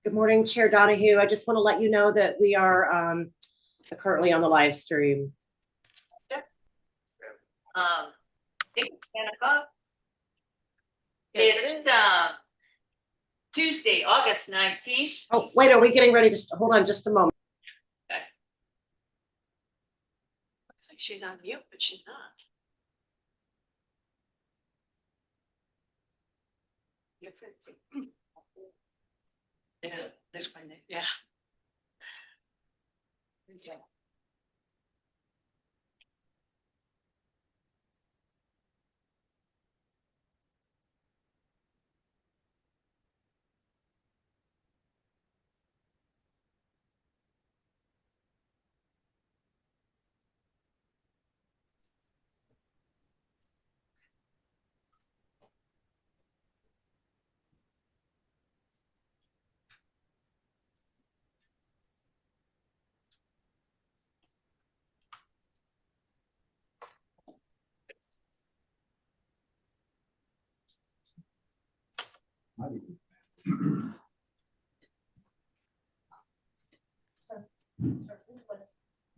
Good morning, Chair Donahue. I just want to let you know that we are currently on the live stream. I think it's 10 o'clock. Yes, It's Tuesday, August 19th. Oh, wait, are we getting ready to hold on just a moment? looks like she's on mute, but she's not. Yeah, this one, yeah. Okay.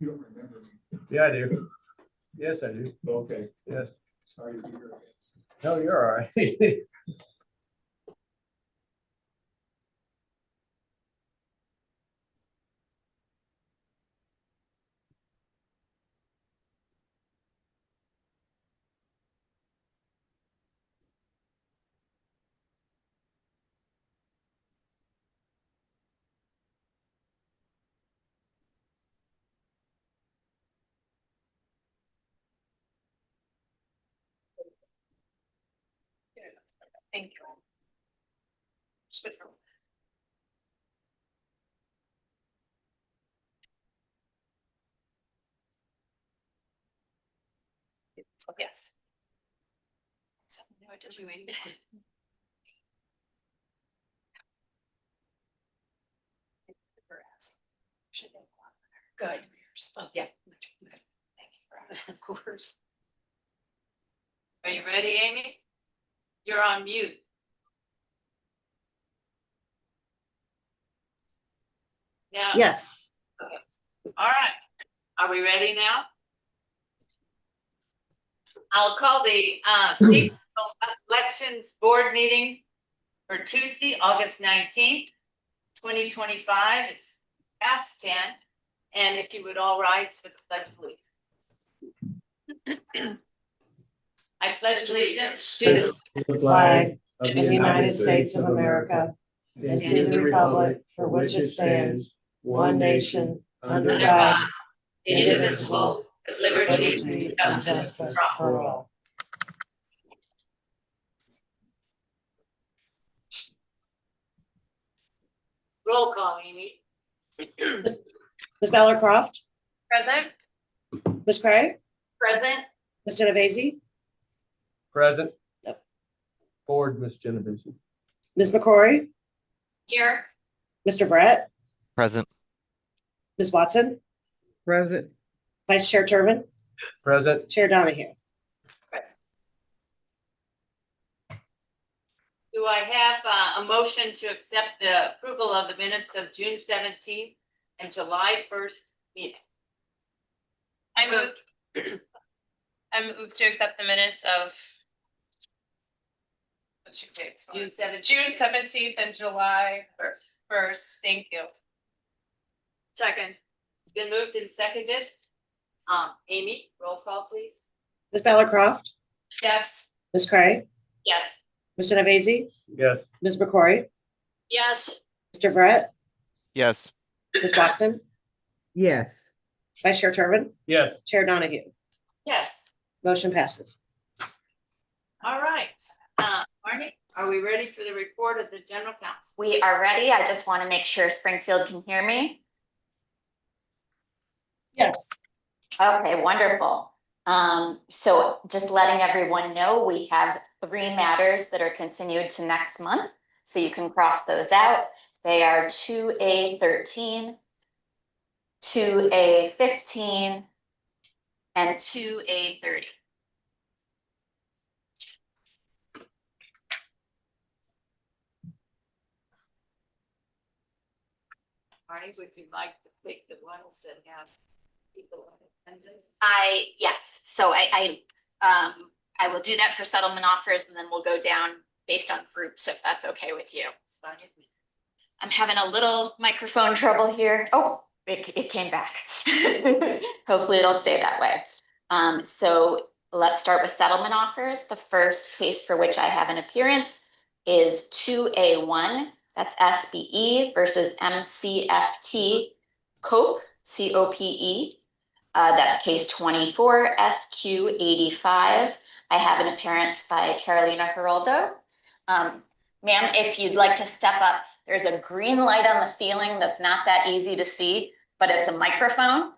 You don't remember me. Yeah, I do. Yes, I do. Okay, Yes. sorry to be here again. No, you're all right. Thank you. Spit her. Yes. So, no, I didn't do anything. Good. Oh, yeah. Thank you for asking, of course. Are you ready, Amy? You're on mute. Now, Yes. all right. Are we ready now? I'll call the state elections board meeting for Tuesday, August 19th, 2025. It's past 10. And if you would all rise for the pledge of allegiance. I pledge allegiance to The flag of the United States of America and to the republic for which it stands, one nation, under God, indivisible, with liberty and justice for all. Roll call, Amy. Ms. Ballarcroft, Present. Ms. Craig, Present. Ms. Genovese, Present. Yep. Forward, Miss Genevieve. Ms. McCrory, Here. Mr. Brett, Present. Ms. Watson, Present. Vice Chair Turbin, Present. Chair Donahue. Do I have a motion to accept the approval of the minutes of June 17th and July 1st meeting? I move to accept the minutes of what's your date? June 17th. June 17th and July 1st. Thank you. Second. It's been moved and seconded. Amy, roll call, please. Ms. Ballarcroft, Yes. Ms. Craig, Yes. Ms. Genovese, Yes. Ms. McCrory, Yes. Mr. Brett, Yes. Ms. Watson, Yes. Vice Chair Turbin, Yes. Chair Donahue. Yes. Motion passes. All right. Marnie, are we ready for the report of the general counsel? We are ready. I just want to make sure Springfield can hear me. Yes. Okay, wonderful. So just letting everyone know, we have 3 matters that are continued to next month. So you can cross those out. They are 2A13, 2A15, and 2A30. Marty, would you like to pick the ones that have people in attendance? Yes, so I will do that for settlement offers and then we'll go down based on groups, if that's okay with you. It's fine with me. I'm having a little microphone trouble here. Oh, it came back. Hopefully it'll stay that way. So let's start with settlement offers. The first case for which I have an appearance is 2A1, that's SBE versus MCFT COPE, COPE. That's case 24 SQ85. I have an appearance by Carolina Geraldo. Ma'am, if you'd like to step up, there's a green light on the ceiling that's not that easy to see, but it's a microphone.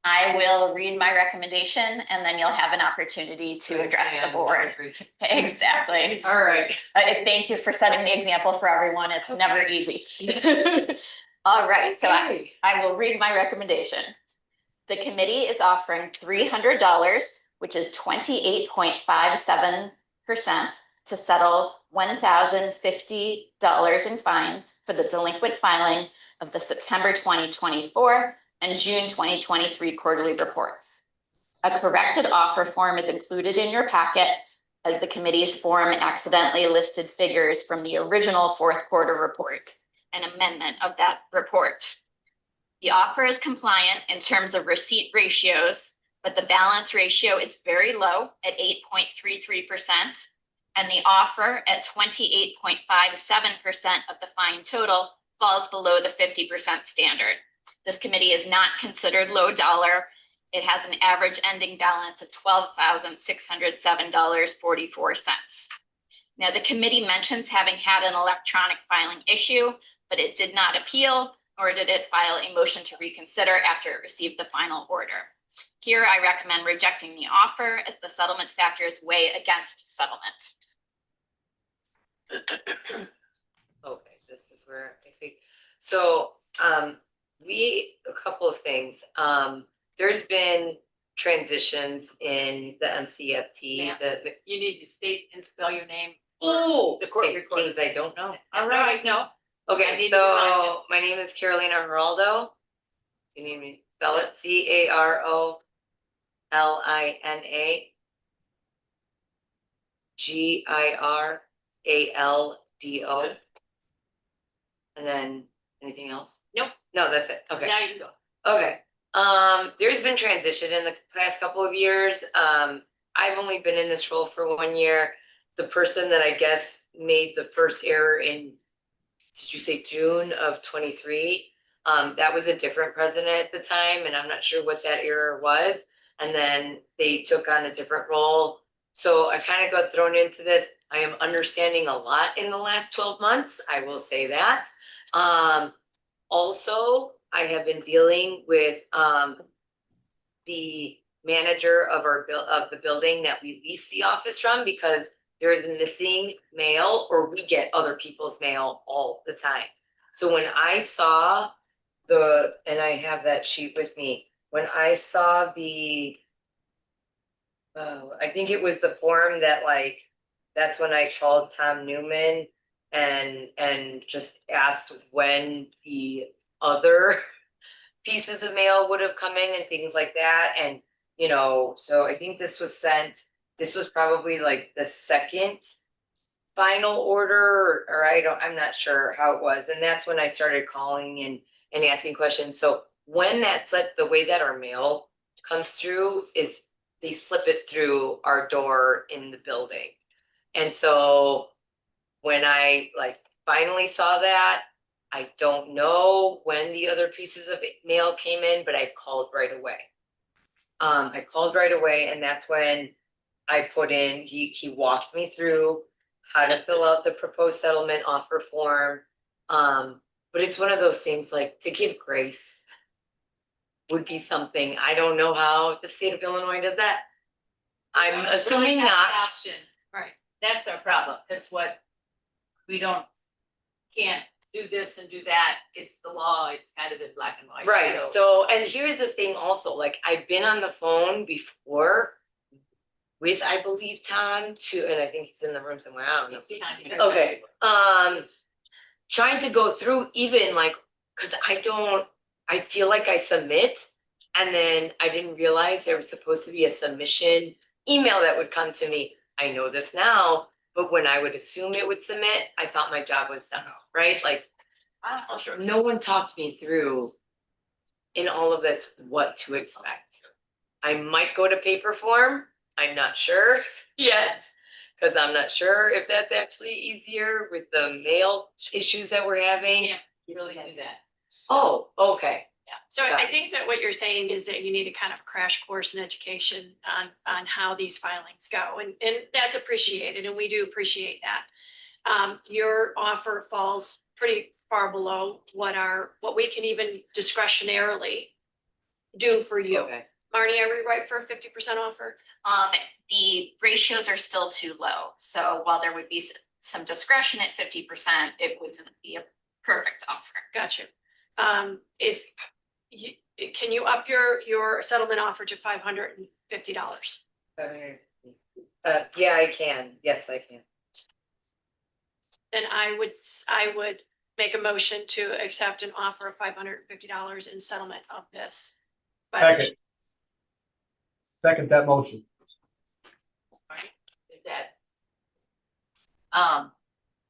I will read my recommendation and then you'll have an opportunity to address the board. Exactly. All right. Thank you for setting the example for everyone. It's never easy. All right, so I will read my recommendation. The committee is offering $300, which is 28.57% to settle $1,050 in fines for the delinquent filing of the September 2024 and June 2023 quarterly reports. A corrected offer form is included in your packet as the committee's form accidentally listed figures from the original fourth quarter report, an amendment of that report. The offer is compliant in terms of receipt ratios, but the balance ratio is very low at 8.33%, and the offer at 28.57% of the fine total falls below the 50% standard. This committee is not considered low dollar. It has an average ending balance of $12,607.44. Now, the committee mentions having had an electronic filing issue, but it did not appeal, nor did it file a motion to reconsider after it received the final order. Here, I recommend rejecting the offer as the settlement factors weigh against settlement. Okay, this is where I see. So, a couple of things. There's been transitions in the MCFT. Ma'am. You need to state and spell your name. Oh, The court okay, recording. things I don't know. All right, no. I Okay, need to remind so my name is Carolina Geraldo. You need me to spell it? CAROLINA GIRALDO. And then anything else? Nope. No, that's it. Okay. Now you can go. Okay. There's been transition in the past couple of years. I've only been in this role for 1 year. The person that I guess made the first error in, did you say June of 23? That was a different president at the time, and I'm not sure what that error was. And then they took on a different role. So I kind of got thrown into this. I am understanding a lot in the last 12 months. I will say that. Also, I have been dealing with the manager of the building that we lease the office from, because there is missing mail, or we get other people's mail all the time. So when I saw and I have that sheet with me, when I saw I think it was the form that, like, that's when I called Tom Newman and just asked when the other pieces of mail would have come in and things like that. And, so I think this was probably like the second final order, or I'm not sure how it was. And that's when I started calling and asking questions. So when the way that our mail comes through is they slip it through our door in the building. And so when I finally saw that, I don't know when the other pieces of mail came in, but I called right away. And that's when I put in, he walked me through how to fill out the proposed settlement offer form. But it's one of those things, like, to give grace would be something. I don't know how the state of Illinois does that. I'm assuming Really have not. an option. Right, that's our problem. That's what we can't do this and do that. It's the law. It's kind of in black and white. Right. So, and here's the thing also, like, I've been on the phone before with, I believe, Tom too, and I think he's in the room somewhere. I don't know. Behind you. Okay. Trying to go through even like Cause I feel like I submit and then I didn't realize there was supposed to be a submission email that would come to me. I know this now, but when I would assume it would submit, I thought my job was done, right? Like, no one talked me through in all of this what to expect. I might go to paper form. I'm not sure yet, because I'm not sure if that's actually easier with the mail issues that we're having. Yeah, you really do that. Oh, okay. Yeah, so I think that what you're saying is that you need a kind of crash course in education on how these filings go, and that's appreciated, and we do appreciate that. Your offer falls pretty far below what we can even discretionarily do for you. Okay. Marnie, are we right for a 50% offer? The ratios are still too low, so while there would be some discretion at 50%, it wouldn't be a perfect offer. Gotcha. If you, can you up your settlement offer to $550? Yeah, I can. Yes, I can. Then I would make a motion to accept an offer of $550 in settlement of this. Second. Second that motion. Alright, is that?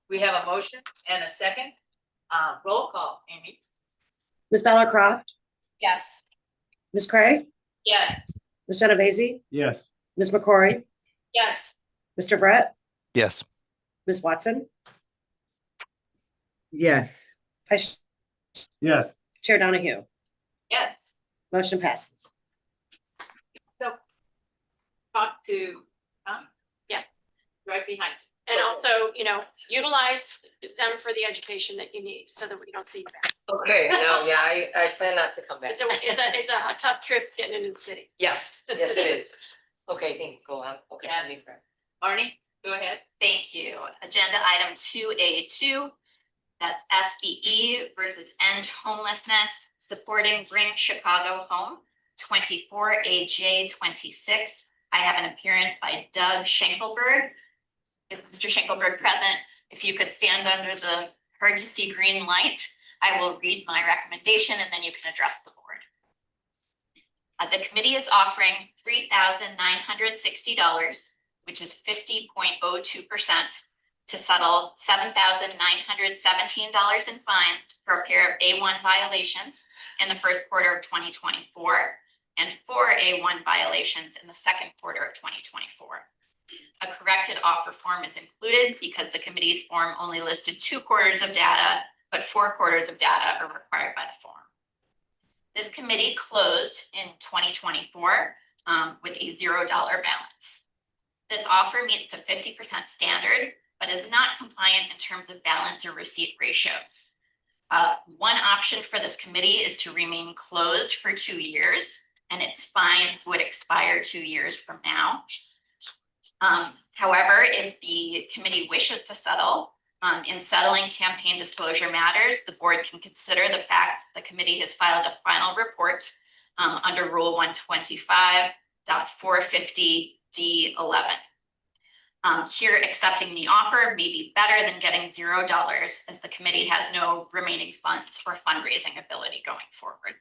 We have a motion and a second. Roll call, Amy. Ms. Ballard Croft, Yes. Ms. Cray, Yes. Ms. Genovese, Yes. Ms. McCrory, Yes. Mr. Brett, Yes. Ms. Watson, yes, Vice Yes. Chair Donahue. Yes. Motion passes. Talk to, Yeah. right behind you. And also, utilize them for the education that you need so that we don't see you back. Okay, no, yeah, I plan not to come back. It's a tough trip getting into the city. Yes, yes, it is. Okay, thank you. Go on. Okay, Yeah. I mean, Marnie, go ahead. Thank you. Agenda item 2A2, that's SBE versus End Homelessness, supporting Bring Chicago Home, 24AJ26. I have an appearance by Doug Schenkelberg. Is Mr. Schenkelberg present? If you could stand under the hard to see green light, I will read my recommendation and then you can address the board. The committee is offering $3,960, which is 50.02%, to settle $7,917 in fines for a pair of A1 violations in the first quarter of 2024 and 4 A1 violations in the second quarter of 2024. A corrected offer form is included because the committee's form only listed 2 quarters of data, but 4 quarters of data are required by the form. This committee closed in 2024 with a $0 balance. This offer meets the 50% standard, but is not compliant in terms of balance or receipt ratios. One option for this committee is to remain closed for 2 years, and its fines would expire 2 years from now. However, if the committee wishes to settle, in settling campaign disclosure matters, the board can consider the fact that the committee has filed a final report under Rule 125.450D11. Here, accepting the offer may be better than getting $0, as the committee has no remaining funds for fundraising ability going forward.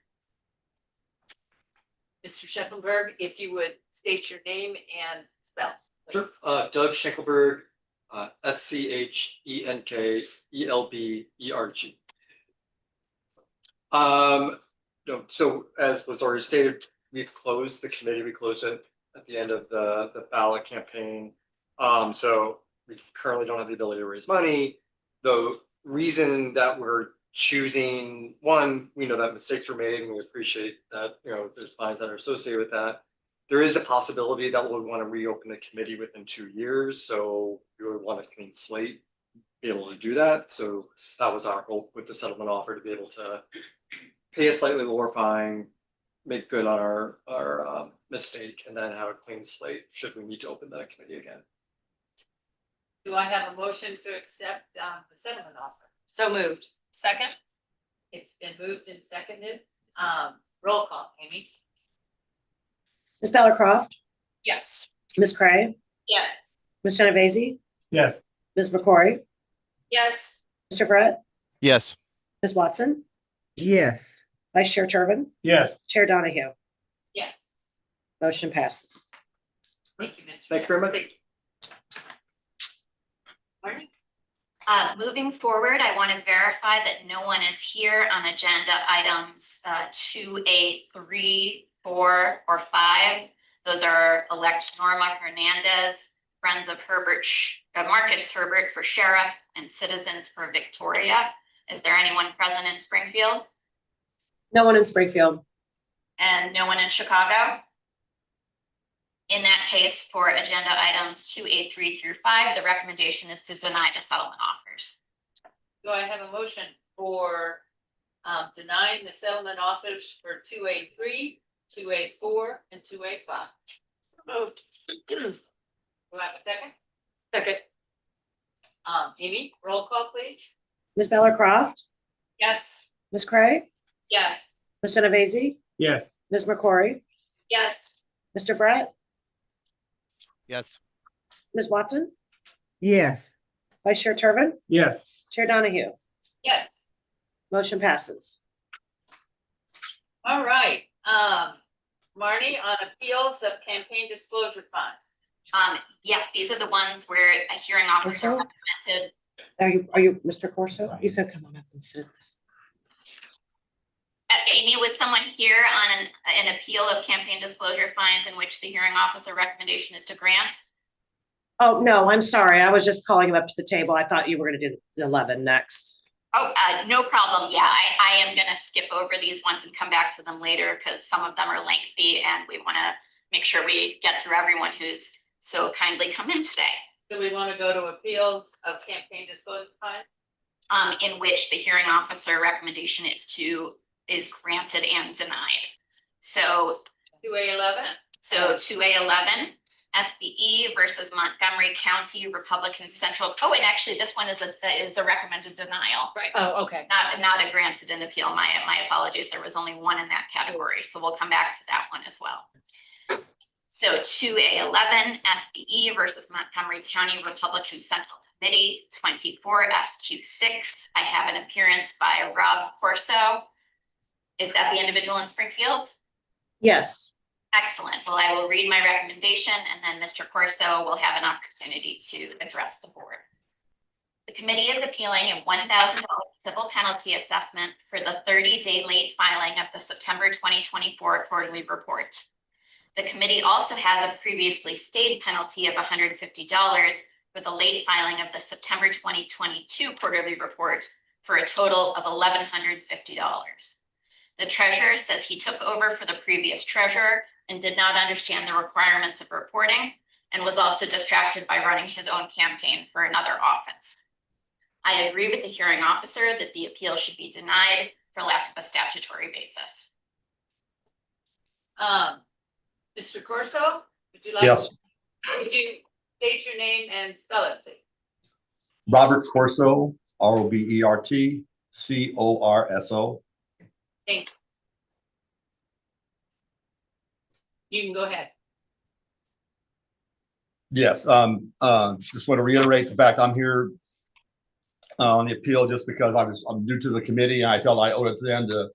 Mr. Schenkelberg, if you would state your name and spell. Sure. Doug Schenkelberg, SCHENKELBERG. So as was already stated, we've closed the committee. We closed it at the end of the ballot campaign. So we currently don't have the ability to raise money. The reason that we're choosing, one, we know that mistakes were made and we appreciate that, there's fines that are associated with that. There is the possibility that we'll want to reopen the committee within 2 years. So we would want a clean slate, be able to do that. So that was our hope with the settlement offer, to be able to pay a slightly lower fine, make good on our mistake, and then have a clean slate should we need to open the committee again. Do I have a motion to accept the settlement offer? So moved. Second? It's been moved and seconded. Roll call, Amy. Ms. Ballard Croft, Yes. Ms. Cray, Yes. Ms. Genovese, Yes. Ms. McCrory, Yes. Mr. Brett, Yes. Ms. Watson, yes, Vice Chair Turbin, Yes. Chair Donahue. Yes. Motion passes. Thank you, Mr. Thank you very much. Marty? Moving forward, I want to verify that no one is here on agenda items 2A, 3, 4, or 5. Those are elect Norma Hernandez, Friends of Marcus Herbert for sheriff, and Citizens for Victoria. Is there anyone present in Springfield? No one in Springfield. And no one in Chicago? In that case, for agenda items 2A, 3 through 5, the recommendation is to deny the settlement offers. Do I have a motion for denying the settlement offers for 2A3, 2A4, and 2A5? Moved. Do I have a second? Second. Amy, roll call, please. Ms. Beller Croft, Yes. Ms. Cray, Yes. Ms. Genovese, Yes. Ms. McCrory, Yes. Mr. Brett, Yes. Ms. Watson, yes, Vice Chair Turbin, Yes. Chair Donahue. Yes. Motion passes. All right, Marty, on appeals of campaign disclosure fund. Yes, these are the ones where a hearing officer Also? recommended. Are you Mr. Corso? You could come on up and sit this. Amy, was someone here on an appeal of campaign disclosure fines in which the hearing officer recommendation is to grant? Oh, no, I'm sorry. I was just calling him up to the table. I thought you were gonna do the 11 next. Oh, no problem. Yeah, I am gonna skip over these ones and come back to them later because some of them are lengthy and we want to make sure we get through everyone who's so kindly come in today. Do we want to go to appeals of campaign disclosure fund? In which the hearing officer recommendation is granted and denied. So 2A11? 2A11, SBE versus Montgomery County Republican Central. Oh, and actually this one is a recommended denial. Right. Oh, okay. Not a granted an appeal. My apologies. There was only one in that category. So we'll come back to that one as well. So 2A11, SBE versus Montgomery County Republican Central Committee, 24 SQ6. I have an appearance by Rob Corso. Is that the individual in Springfield? Yes. Excellent. Well, I will read my recommendation and then Mr. Corso will have an opportunity to address the board. The committee is appealing a $1,000 civil penalty assessment for the 30-day late filing of the September 2024 quarterly report. The committee also has a previously stayed penalty of $150 for the late filing of the September 2022 quarterly report for a total of $1,150. The treasurer says he took over for the previous treasurer and did not understand the requirements of reporting and was also distracted by running his own campaign for another office. I agree with the hearing officer that the appeal should be denied for lack of a statutory basis. Mr. Corso, would you like? Yes. Would you state your name and spell it, please? Robert Corso, RobertCorso. Thank you. You can go ahead. Yes, just want to reiterate the fact I'm here on the appeal just because I'm new to the committee and I felt I owed it to them to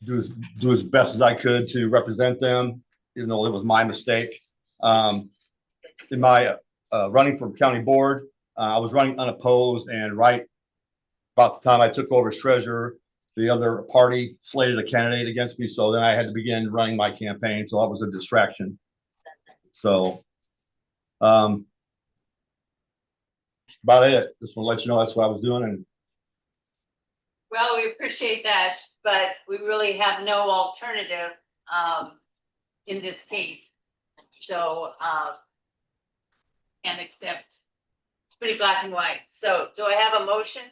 do as best as I could to represent them, even though it was my mistake. In my running for county board, I was running unopposed, and right about the time I took over as treasurer, the other party slated a candidate against me, so then I had to begin running my campaign, so that was a distraction. So that's about it. Just want to let you know that's what I was doing. And Well, we appreciate that, but we really have no alternative in this case. So and accept, it's pretty black and white. So do I have a motion?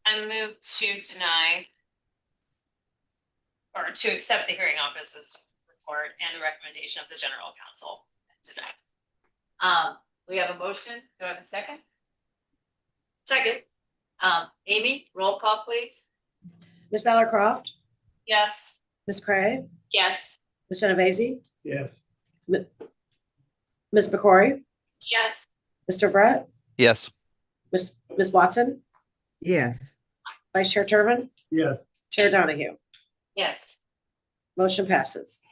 I move to deny or to accept the hearing officer's report and the recommendation of the general counsel today. We have a motion. Do I have a second? Second. Amy, roll call, please. Ms. Beller Croft, Yes. Ms. Cray, Yes. Ms. Genovese, yes. Ms. McCrory, Yes. Mr. Brett, Yes. Ms. Watson, yes, Vice Chair Turbin, Yes. Chair Donahue. Yes. Motion passes.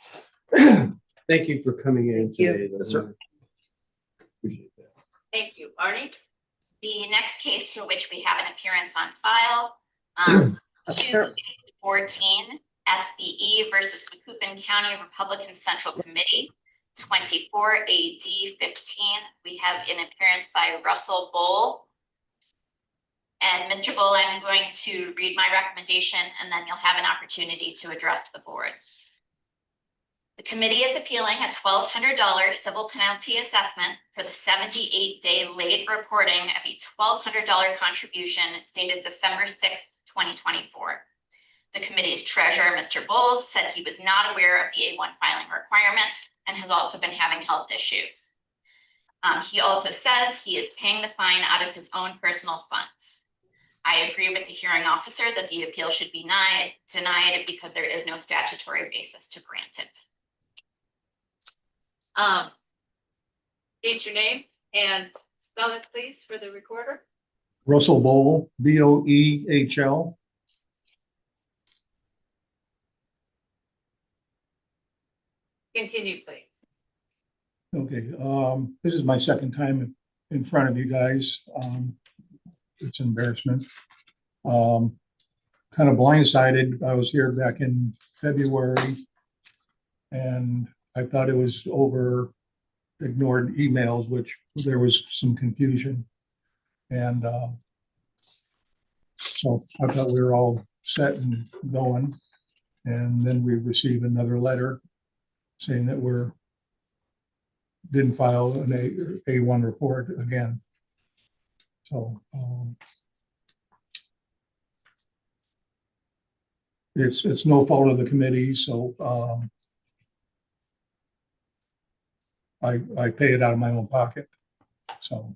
Thank you for coming in Thank you. today. Yes, sir. Appreciate that. Thank you. Arnie? The next case for which we have an appearance on file, Sir. 14 SBE versus Macoupin County Republican Central Committee, 24 AD 15. We have an appearance by Russell Bowl. And Mr. Bull, I'm going to read my recommendation and then you'll have an opportunity to address the board. The committee is appealing a $1,200 civil penalty assessment for the 78-day late reporting of a $1,200 contribution dated December 6th, 2024. The committee's treasurer, Mr. Bull, said he was not aware of the A1 filing requirements and has also been having health issues. He also says he is paying the fine out of his own personal funds. I agree with the hearing officer that the appeal should be denied because there is no statutory basis to grant it. State your name and spell it, please, for the recorder. Russell Bowl, Boehl. Continue, please. Okay, this is my second time in front of you guys. It's embarrassment. Kind of blindsided. I was here back in February and I thought it was over ignored emails, which there was some confusion. And so I thought we were all set and going. And then we received another letter saying that didn't file an A1 report again. So it's no fault of the committee. So I pay it out of my own pocket. So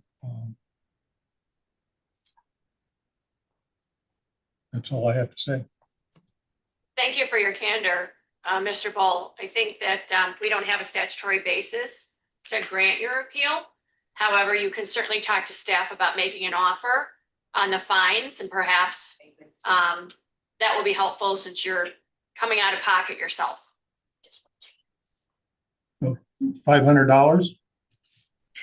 that's all I have to say. Thank you for your candor, Mr. Bull. I think that we don't have a statutory basis to grant your appeal. However, you can certainly talk to staff about making an offer on the fines and perhaps that will be helpful since you're coming out of pocket yourself. $500.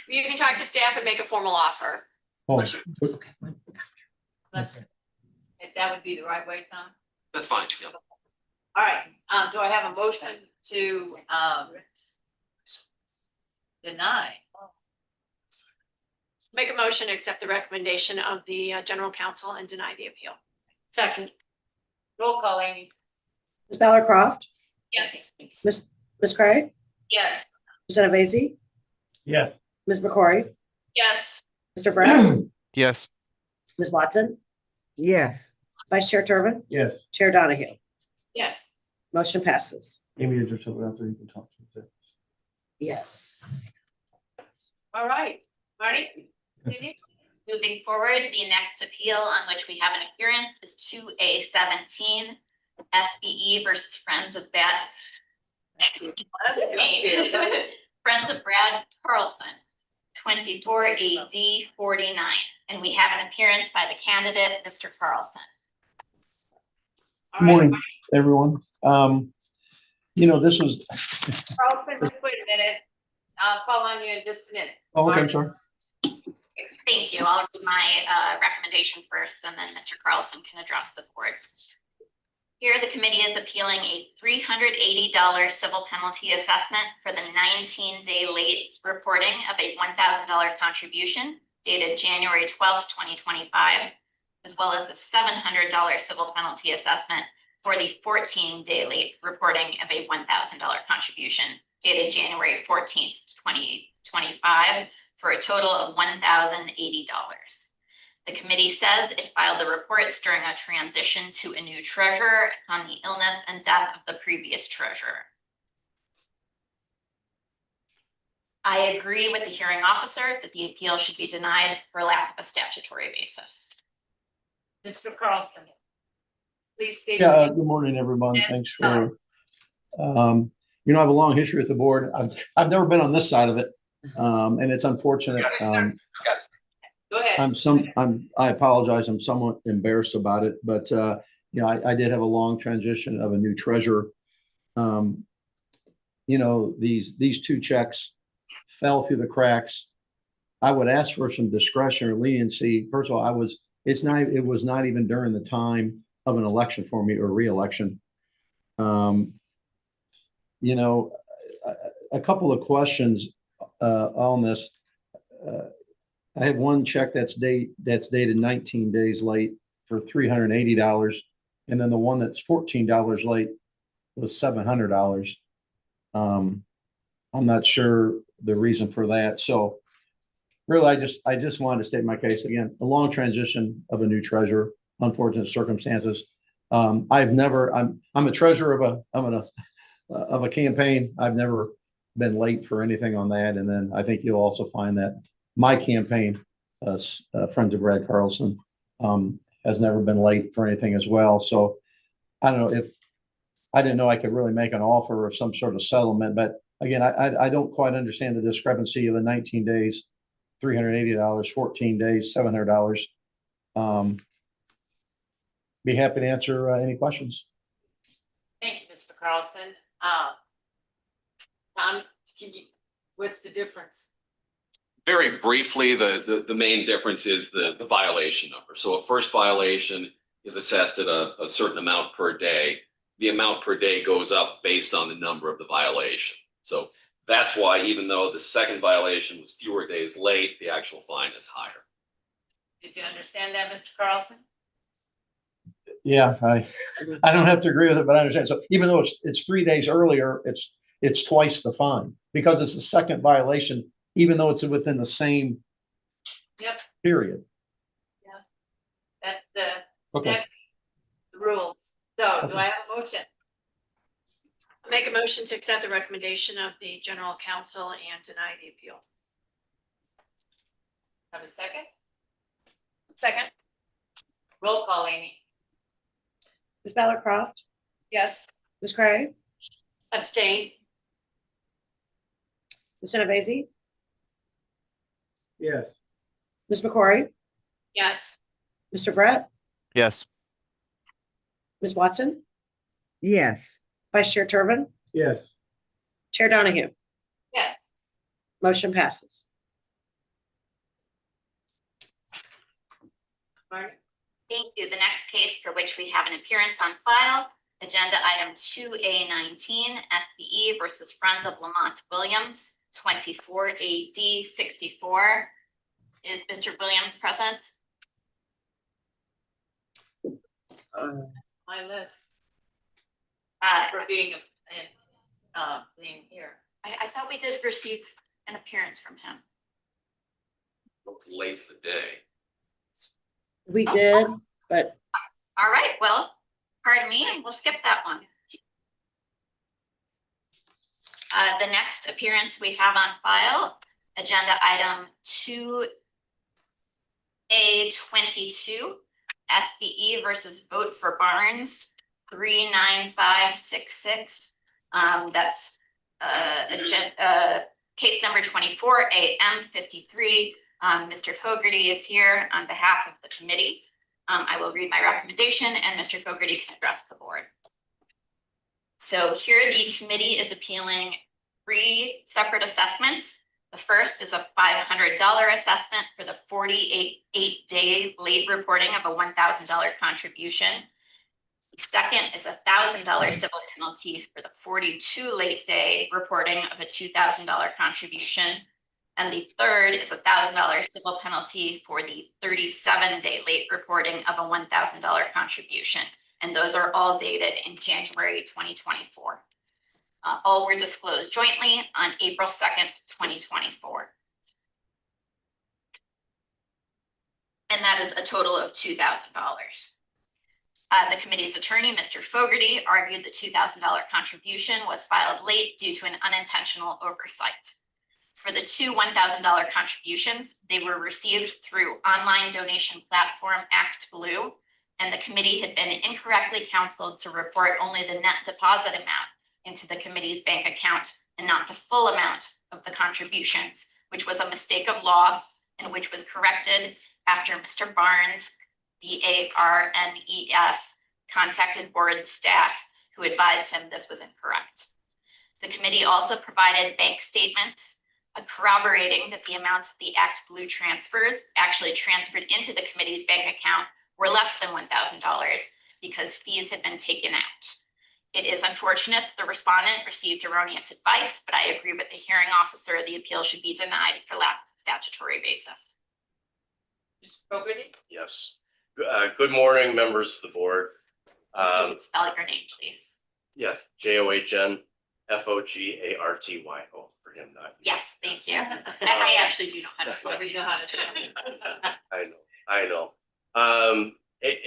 You can talk to staff and make a formal offer. Oh, Let's, if that would be the right way, Tom. That's fine. Yeah. All right, do I have a motion to deny? Make a motion to accept the recommendation of the general counsel and deny the appeal. Second. Roll call, Amy. Ms. Ballard Croft, Yes. Ms. Craig, Yes. Ms. Genovese, yes. Ms. McCrory, Yes. Mr. Brown, Yes. Ms. Watson, Yes. Vice Chair Turbin, Yes. Chair Donahue. Yes. Motion passes. Amy, is there someone out there you can talk to? Yes. All right, Marty, continue. Moving forward, the next appeal on which we have an appearance is 2A17 SBE versus Friends of Brad Carlson, 24 AD 49. And we have an appearance by the candidate, Mr. Carlson. All Good right, morning, everyone. This was, Carlson, just wait a minute. I'll call on you in just a minute. oh, okay, I'm sorry. Thank you. I'll read my recommendation first, and then Mr. Carlson can address the board. Here, the committee is appealing a $380 civil penalty assessment for the 19-day late reporting of a $1,000 contribution dated January 12th, 2025, as well as the $700 civil penalty assessment for the 14-day late reporting of a $1,000 contribution dated January 14th, 2025, for a total of $1,080. The committee says it filed the reports during a transition to a new treasurer on the illness and death of the previous treasurer. I agree with the hearing officer that the appeal should be denied for lack of a statutory basis. Mr. Carlson. Please state. Yeah, good morning, everyone. Thanks for, I have a long history with the board. I've never been on this side of it. And it's unfortunate. Go ahead. I apologize, I'm somewhat embarrassed about it, but, I did have a long transition of a new treasurer. These two checks fell through the cracks. I would ask for some discretion or leniency. First of all, it was not even during the time of an election for me or reelection. A couple of questions on this. I have one check that's dated 19 days late for $380, and then the one that's $14 late was $700. I'm not sure the reason for that. So really, I just wanted to state my case again. A long transition of a new treasurer, unfortunate circumstances. I'm a treasurer of a campaign. I've never been late for anything on that. And then I think you'll also find that my campaign, Friends of Brad Carlson, has never been late for anything as well. So I don't know I didn't know I could really make an offer of some sort of settlement, but again, I don't quite understand the discrepancy of the 19 days, $380, 14 days, $700. Be happy to answer any questions. Thank you, Mr. Carlson. Tom, what's the difference? Very briefly, the main difference is the violation number. So a first violation is assessed at a certain amount per day. The amount per day goes up based on the number of the violation. So that's why, even though the second violation was fewer days late, the actual fine is higher. Did you understand that, Mr. Carlson? Yeah, I don't have to agree with it, but I understand. So even though it's 3 days earlier, it's twice the fine because it's the second violation, even though it's within the same period. Yeah, that's the Okay. statute, the rules. So do I have a motion? I'll make a motion to accept the recommendation of the general counsel and deny the appeal. Have a second? Second. Roll call, Amy. Ms. Ballard Croft, Yes. Ms. Cray, Abstain. Ms. Genovese, Yes. Ms. McCory, Yes. Mr. Brett, Yes. Ms. Watson, yes, Vice Chair Turbin, Yes. Chair Donahue. Yes. Motion passes. Marty? Thank you. The next case for which we have an appearance on file, agenda item 2A19, SBE versus Friends of Lamont Williams, 24 AD 64. Is Mr. Williams present? My list Uh, for being here. I thought we did receive an appearance from him. It's late in the day. We did, but All right, well, pardon me, we'll skip that one. The next appearance we have on file, agenda item 2A22, SBE versus Vote for Barnes, 39566. That's case number 24, AM53. Mr. Fogarty is here on behalf of the committee. I will read my recommendation and Mr. Fogarty can address the board. So here the committee is appealing 3 separate assessments. The first is a $500 assessment for the 48-day late reporting of a $1,000 contribution. The second is a $1,000 civil penalty for the 42 late day reporting of a $2,000 contribution. And the third is a $1,000 civil penalty for the 37-day late reporting of a $1,000 contribution. And those are all dated in January 2024. All were disclosed jointly on April 2nd, 2024. And that is a total of $2,000. The committee's attorney, Mr. Fogarty, argued the $2,000 contribution was filed late due to an unintentional oversight. For the 2 $1,000 contributions, they were received through online donation platform ActBlue, and the committee had been incorrectly counseled to report only the net deposit amount into the committee's bank account and not the full amount of the contributions, which was a mistake of law and which was corrected after Mr. Barnes, BARNES, contacted board staff who advised him this was incorrect. The committee also provided bank statements corroborating that the amount of the Act Blue transfers actually transferred into the committee's bank account were less than $1,000 because fees had been taken out. It is unfortunate that the respondent received erroneous advice, but I agree with the hearing officer, the appeal should be denied for lack of statutory basis. Mr. Fogarty? Yes. Good morning, members of the board. Spell your name, please. Yes, JOHNFOGARTYO for him, not. Yes, thank you. I actually do know how to spell. We know how to do it. I know.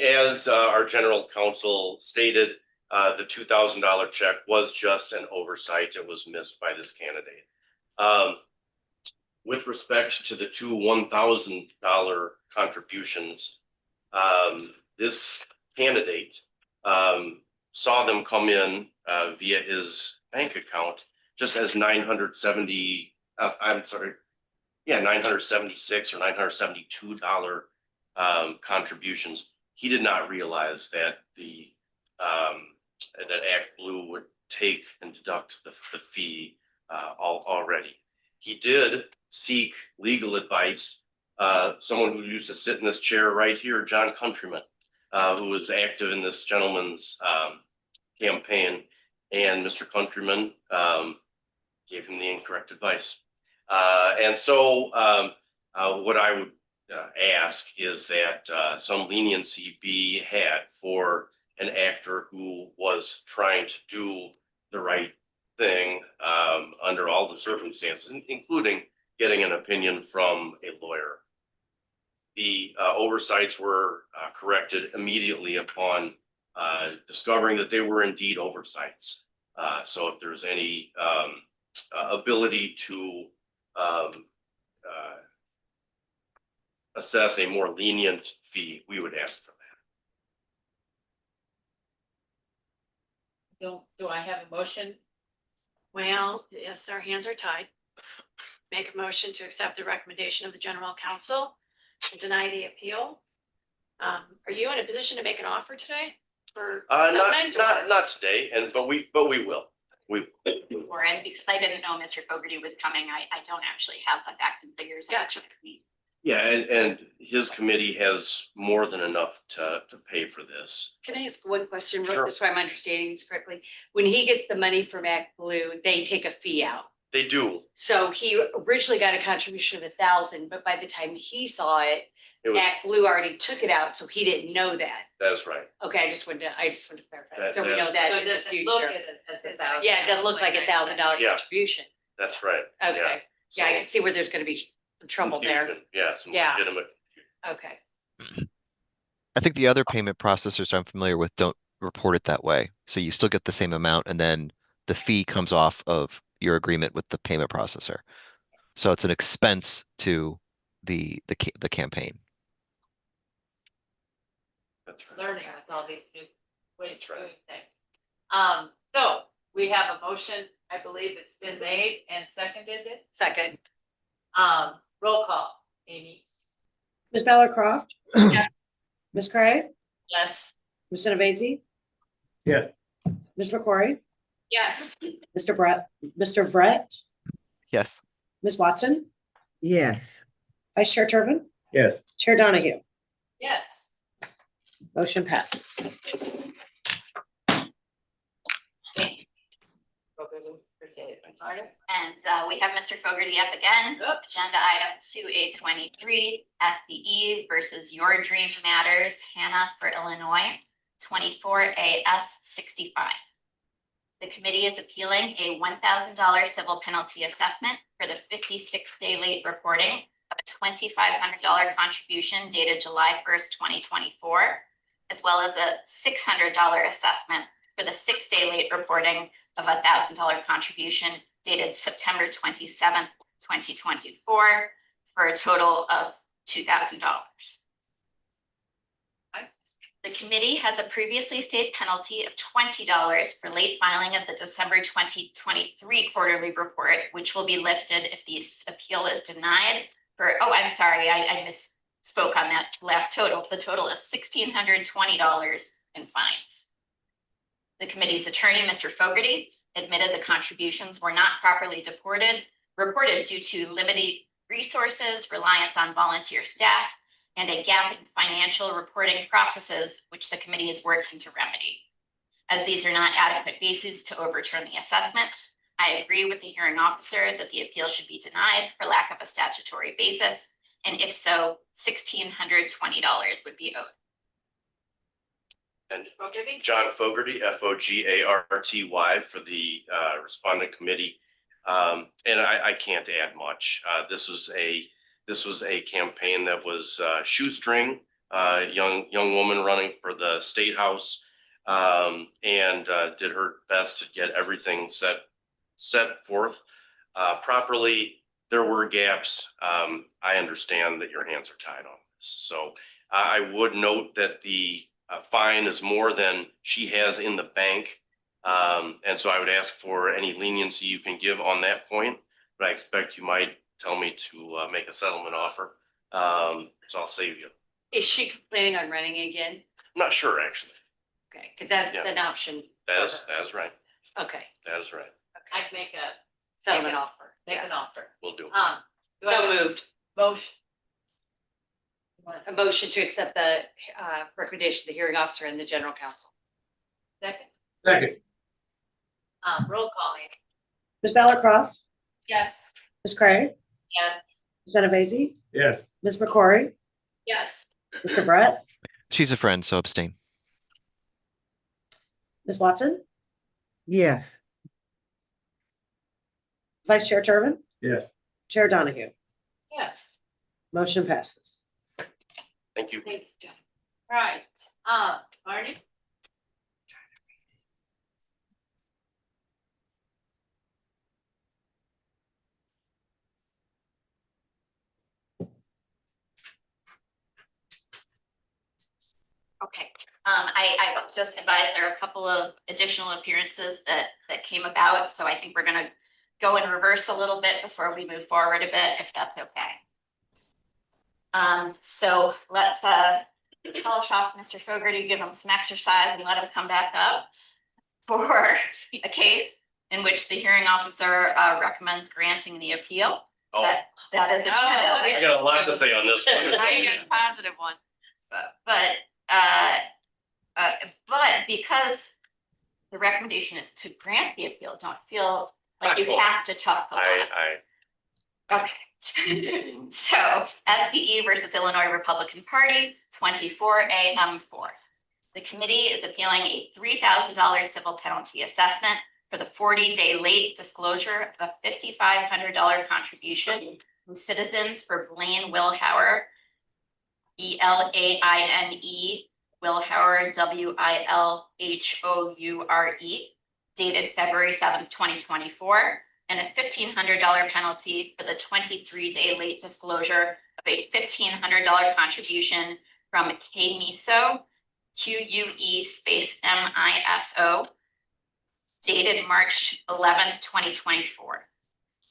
As our general counsel stated, the $2,000 check was just an oversight. It was missed by this candidate. With respect to the two $1,000 contributions, this candidate saw them come in via his bank account just as $976 or $972 contributions. He did not realize that that Act Blue would take and deduct the fee already. He did seek legal advice. Someone who used to sit in this chair right here, John Countryman, who was active in this gentleman's campaign, and Mr. Countryman gave him the incorrect advice. And so what I would ask is that some leniency be had for an actor who was trying to do the right thing under all the circumstances, including getting an opinion from a lawyer. The oversights were corrected immediately upon discovering that they were indeed oversights. So if there's any ability to assess a more lenient fee, we would ask for that. Do I have a motion? Well, yes, our hands are tied. Make a motion to accept the recommendation of the general counsel and deny the appeal. Are you in a position to make an offer today for? Not today, but we will. Warren, because I didn't know Mr. Fogarty was coming, I don't actually have the facts and figures. Gotcha. Yeah, and his committee has more than enough to pay for this. Can I ask one question, Sure. just so I'm understanding this correctly? When he gets the money from Act Blue, they take a fee out. They do. So he originally got a contribution of 1,000, but by the time he saw it, It was, Act Blue already took it out, so he didn't know that. that's right. Okay, I just wanted to clarify. That- So we know that- that So in the does it look future. at it as $1,000? Yeah, it doesn't look like $1,000 Yeah. contribution. That's right. Okay, yeah, I So, can see where there's gonna be some trouble there. confusion. Yeah, some Yeah. legitimate. Okay. I think the other payment processors I'm familiar with don't report it that way. So you still get the same amount and then the fee comes off of your agreement with the payment processor. So it's an expense to the campaign. That's right. Learning with all these new ways That's of right. doing things. So we have a motion, I believe it's been made and seconded it. Second. Roll call, Amy. Ms. Ballard Croft? Yeah. Ms. Cray? Yes. Mr. Nevesi? Yeah. Ms. McCrory? Yes. Mr. Vrett? Yes. Ms. Watson? Yes. Vice Chair Turbin? Yes. Chair Donahue? Yes. Motion passes. Thank you. Appreciate it. Marta? And we have Mr. Fogarty up again. Yep. Agenda item 2A23, SBE versus Your Dream Matters, Hannah for Illinois, 24AS65. The committee is appealing a $1,000 civil penalty assessment for the 56-day late reporting of a $2,500 contribution dated July 1st, 2024, as well as a $600 assessment for the 6-day late reporting of a $1,000 contribution dated September 27th, 2024, for a total of $2,000. The committee has a previously stated penalty of $20 for late filing of the December 2023 quarterly report, which will be lifted if the appeal is denied I'm sorry, I misspoke on that last total. The total is $1,620 in fines. The committee's attorney, Mr. Fogarty, admitted the contributions were not properly reported due to limited resources, reliance on volunteer staff, and a gap in financial reporting processes, which the committee is working to remedy. As these are not adequate bases to overturn the assessments, I agree with the hearing officer that the appeal should be denied for lack of a statutory basis, and if so, $1,620 would be owed. And John Fogarty, Fogarty, for the respondent committee. And I can't add much. This was a campaign that was shoestring, young woman running for the state house, and did her best to get everything set forth properly. There were gaps. I understand that your hands are tied on this. So I would note that the fine is more than she has in the bank. And so I would ask for any leniency you can give on that point, but I expect you might tell me to make a settlement offer. So I'll save you. Is she planning on running again? I'm not sure, actually. Okay, because that's Yeah. an option. That is right. Okay, That is right. I'd make an offer. Make an offer. We'll do. So moved. Motion. A motion to accept the recommendation of the hearing officer and the general counsel. Second. Second. Roll call. Ms. Bella Croft, Yes. Ms. Craig, Yeah. Ms. Genovese, Yes. Ms. McCrory, Yes. Mr. Brett, She's a friend, so abstain. Ms. Watson, yes, Vice Chair Turbin, Yes. Chair Donahue. Yes. Motion passes. Thank you. Thanks, John. Right, Marty? Okay, I was just advised there are a couple of additional appearances that came about, so I think we're gonna go in reverse a little bit before we move forward a bit, if that's okay. So let's polish off Mr. Fogarty, give him some exercise and let him come back up for a case in which the hearing officer recommends granting the appeal. Oh, That is. I got a lot to say on this one. Now you got a positive one. But because the recommendation is to grant the appeal, don't feel like you have to talk a lot. Okay. So SBE versus Illinois Republican Party, 24 AM4. The committee is appealing a $3,000 civil penalty assessment for the 40-day late disclosure of a $5,500 contribution from citizens for Blaine Wilhauer, ELAINE, Wilhauer, WILHOURE, dated February 7th, 2024, and a $1,500 penalty for the 23-day late disclosure of a $1,500 contribution from KMISO, QUE space MISO, dated March 11th, 2024.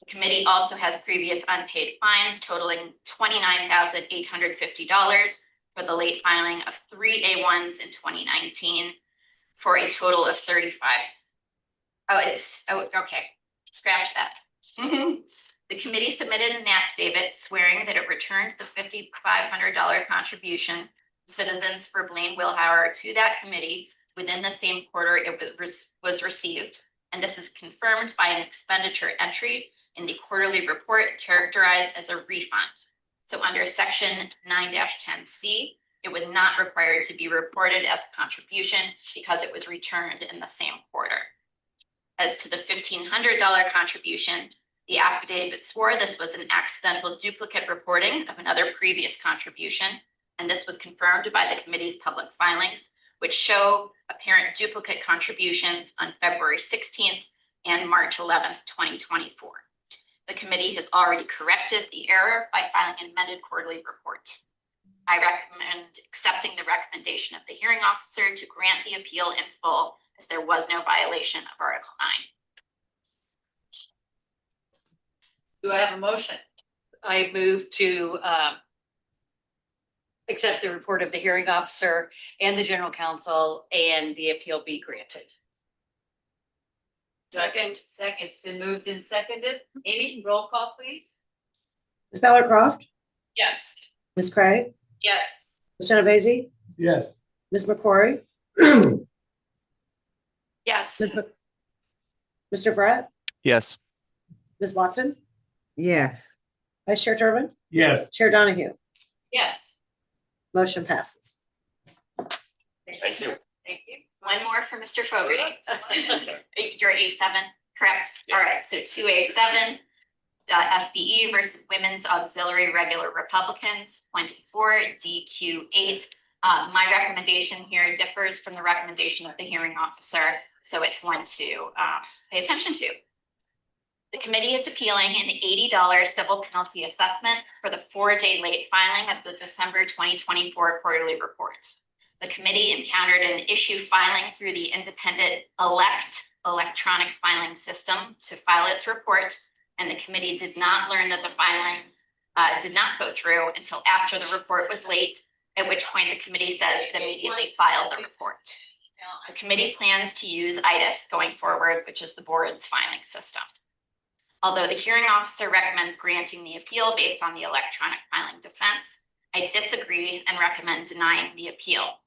The committee also has previous unpaid fines totaling $29,850 for the late filing of 3 A1s in 2019 for a total of 35. Okay, scratch that. The committee submitted an affidavit swearing that it returned the $5,500 contribution citizens for Blaine Wilhauer to that committee within the same quarter it was received. And this is confirmed by an expenditure entry in the quarterly report characterized as a refund. So under section 9-10C, it was not required to be reported as a contribution because it was returned in the same quarter. As to the $1,500 contribution, the affidavit swore this was an accidental duplicate reporting of another previous contribution, and this was confirmed by the committee's public filings, which show apparent duplicate contributions on February 16th and March 11th, 2024. The committee has already corrected the error by filing an amended quarterly report. I recommend accepting the recommendation of the hearing officer to grant the appeal in full, as there was no violation of Article 9. Do I have a motion? I move to accept the report of the hearing officer and the general counsel and the appeal be granted. Second, it's been moved and seconded. Amy, roll call, please. Ms. Bella Croft, Yes. Ms. Craig, Yes. Ms. Genovese, Yes. Ms. McCrory, Yes. Mr. Brett, Yes. Ms. Watson, yes, Vice Chair Turbin, Yes. Chair Donahue. Yes. Motion passes. Thank you. Thank you. One more for Mr. Fogarty. You're A7, correct? All right, so 2A7, SBE versus Women's Auxiliary Regular Republicans, 24, DQ8. My recommendation here differs from the recommendation of the hearing officer, so it's one to pay attention to. The committee is appealing an $80 civil penalty assessment for the 4-day late filing of the December 2024 quarterly report. The committee encountered an issue filing through the independent electronic filing system to file its report, and the committee did not learn that the filing did not go through until after the report was late, at which point the committee says it immediately filed the report. The committee plans to use IDIS going forward, which is the board's filing system. Although the hearing officer recommends granting the appeal based on the electronic filing defense, I disagree and recommend denying the appeal.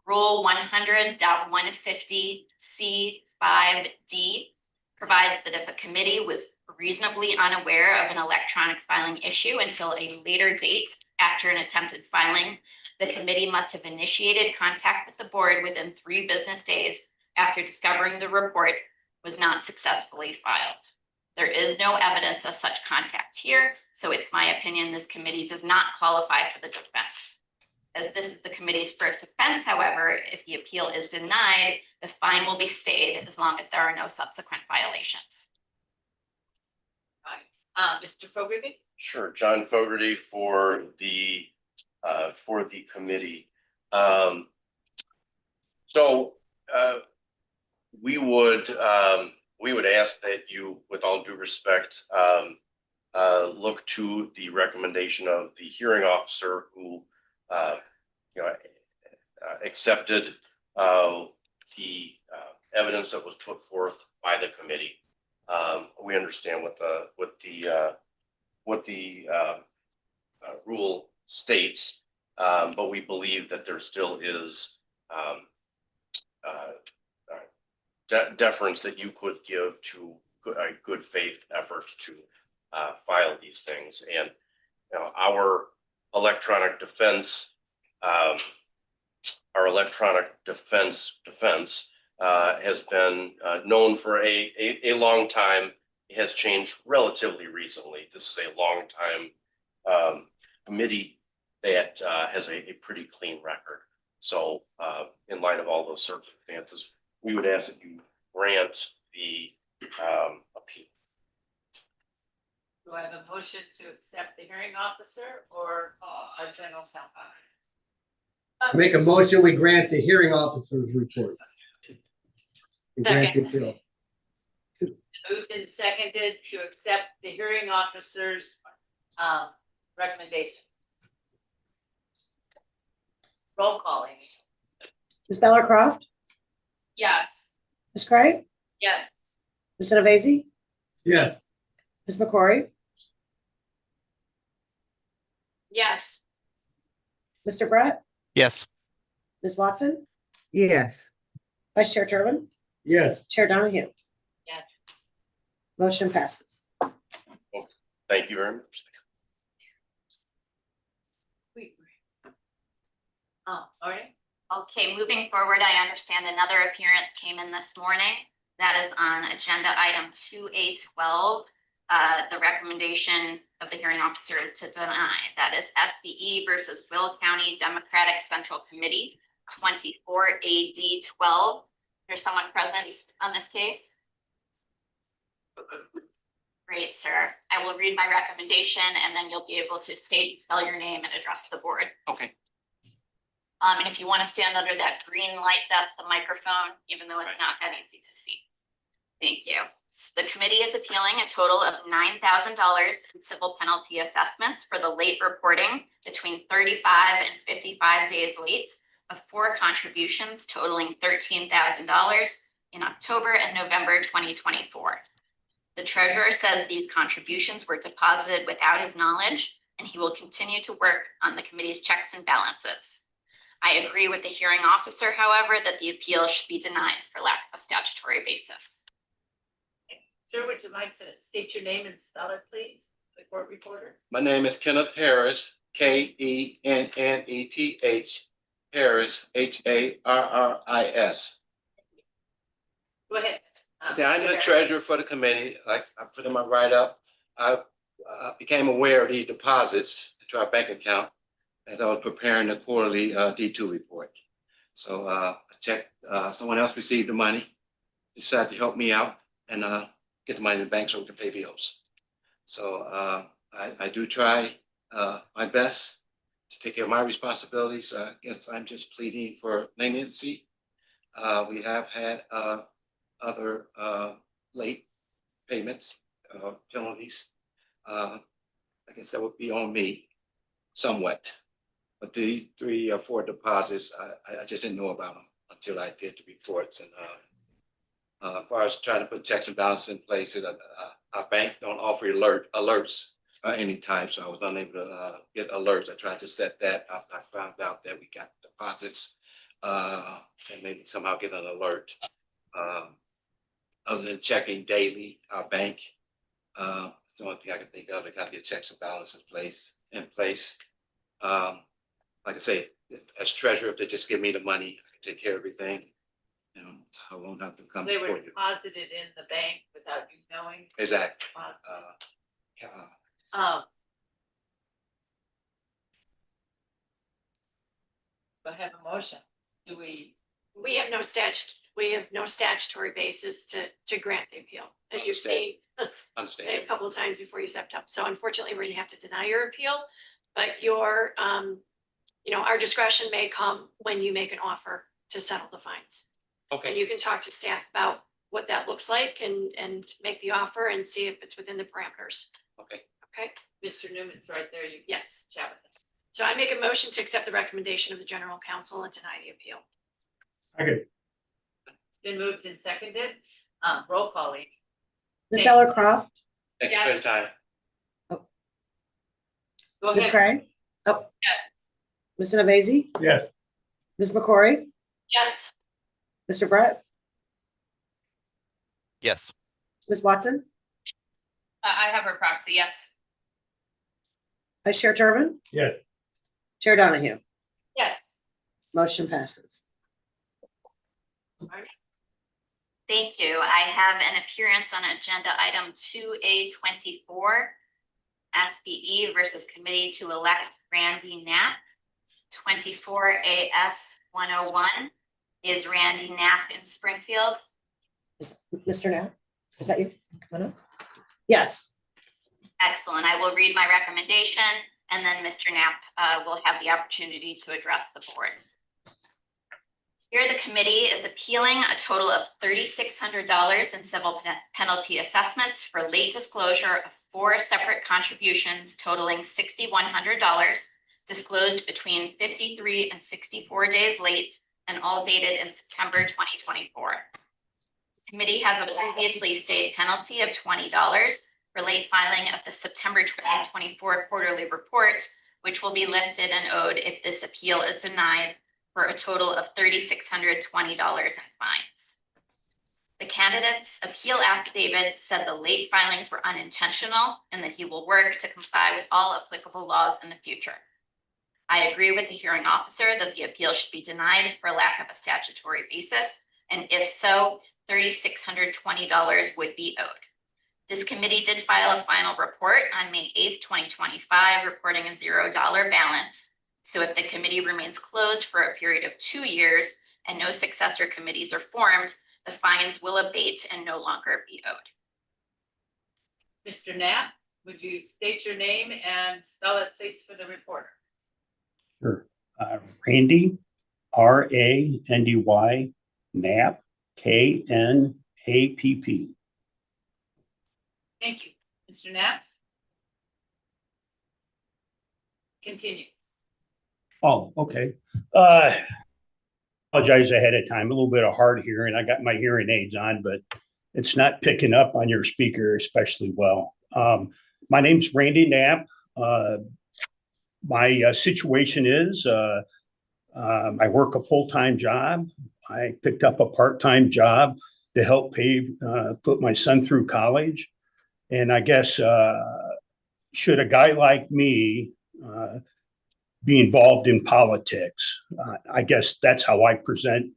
Rule 100.150C5D provides that if a committee was reasonably unaware of an electronic filing issue until a later date after an attempted filing, the committee must have initiated contact with the board within 3 business days after discovering the report was not successfully filed. There is no evidence of such contact here, so it's my opinion this committee does not qualify for the defense. As this is the committee's first offense, however, if the appeal is denied, the fine will be stayed as long as there are no subsequent violations. Mr. Fogarty? Sure, John Fogarty for the committee. We would ask that you, with all due respect, look to the recommendation of the hearing officer who, accepted the evidence that was put forth by the committee. We understand what the rule states, but we believe that there still is deference that you could give to a good faith effort to file these things. And our electronic defense has been known for a long time. It has changed relatively recently. This is a long time committee that has a pretty clean record. So in light of all those circumstances, we would ask that you grant the appeal. Do I have a motion to accept the hearing officer or our general counsel? Make a motion, we grant the hearing officer's report. We grant the appeal. Moved and seconded to accept the hearing officer's recommendation. Roll call, Amy. Ms. Bella Croft, Yes. Ms. Craig, Yes. Ms. Genovese, Yes. Ms. McCrory, Yes. Mr. Brett, Yes. Ms. Watson, yes, Vice Chair Turbin, Yes. Chair Donahue. Yes. Motion passes. Thank you very much. All right. Okay, moving forward, I understand another appearance came in this morning. That is on agenda item 2A12. The recommendation of the hearing officer is to deny. That is SBE versus Will County Democratic Central Committee, 24 AD 12. There's someone present on this case? Great, sir. I will read my recommendation and then you'll be able to spell your name and address the board. Okay. And if you want to stand under that green light, that's the microphone, even though it's not that easy to see. Thank you. The committee is appealing a total of $9,000 in civil penalty assessments for the late reporting between 35 and 55 days late of 4 contributions totaling $13,000 in October and November 2024. The treasurer says these contributions were deposited without his knowledge, and he will continue to work on the committee's checks and balances. I agree with the hearing officer, however, that the appeal should be denied for lack of a statutory basis. Sir, would you like to state your name and spell it, please? The court reporter. My name is Kenneth Harris, Kenneth, Harris, Harris. Go ahead. Yeah, I'm the treasurer for the committee. Like I put in my write-up, I became aware of these deposits to our bank account as I was preparing the quarterly D2 report. So I checked, someone else received the money, decided to help me out and get the money in the bank so we can pay bills. So I do try my best to take care of my responsibilities. I guess I'm just pleading for leniency. We have had other late payments, penalties. I guess that would be on me somewhat. But these 3 or 4 deposits, I just didn't know about them until I did the reports. And as far as trying to put checks and balances in place, our bank don't offer alerts anytime, so I was unable to get alerts. I tried to set that after I found out that we got deposits and maybe somehow get an alert. Other than checking daily our bank, it's the only thing I can think of. I got to get checks and balances in place. Like I say, as treasurer, if they just give me the money, I can take care of everything. You know, I won't have to come They before were you. deposited in the bank without you knowing. Exactly. Do I have a motion? Do we? We have no statutory basis to grant the appeal, as you've seen Understand. a couple of times before you stepped up. So unfortunately, we're gonna have to deny your appeal, but your, our discretion may come when you make an offer to settle the fines. And Okay. you can talk to staff about what that looks like and make the offer and see if it's within the parameters. Okay. Okay, Mr. Newman's right there. You can yes. chat with him. So I make a motion to accept the recommendation of the general counsel and deny the appeal. Okay. It's been moved and seconded. Roll call. Amy. Ms. Bellarcroft, Thank you for the time. Go Ms. ahead. Craig. Oh. Mr. Navasi, Yes. Ms. McCory, Yes. Mr. Brett, Yes. Ms. Watson, I have her proxy, yes. Vice Chair Turbin, Yes. Chair Donahue. Yes. Motion passes. Thank you. I have an appearance on agenda item 2A24, SBE versus Committee to Elect Randy Knapp. 24 AS 101 is Randy Knapp in Springfield. Mr. Knapp, is that you? Come on up. Yes. Excellent. I will read my recommendation and then Mr. Knapp will have the opportunity to address the board. Here, the committee is appealing a total of $3,600 in civil penalty assessments for late disclosure of 4 separate contributions totaling $6,100 disclosed between 53 and 64 days late and all dated in September 2024. The committee has a previously stated penalty of $20 for late filing of the September 2024 quarterly report, which will be lifted and owed if this appeal is denied, for a total of $3,620 in fines. The candidate's appeal affidavit said the late filings were unintentional and that he will work to comply with all applicable laws in the future. I agree with the hearing officer that the appeal should be denied for lack of a statutory basis, and if so, $3,620 would be owed. This committee did file a final report on May 8th, 2025, reporting a $0 balance. So if the committee remains closed for a period of 2 years and no successor committees are formed, the fines will abate and no longer be owed. Mr. Knapp, would you state your name and spell it, please, for the reporter? Sure. Randy, RANDY, Knapp, KNAPP. Thank you. Mr. Knapp? Continue. Oh, okay. Apologize ahead of time, a little bit of hard hearing. I got my hearing aids on, but it's not picking up on your speaker especially well. My name's Randy Knapp. My situation is I work a full-time job. I picked up a part-time job to help put my son through college. And I guess should a guy like me be involved in politics? I guess that's how I present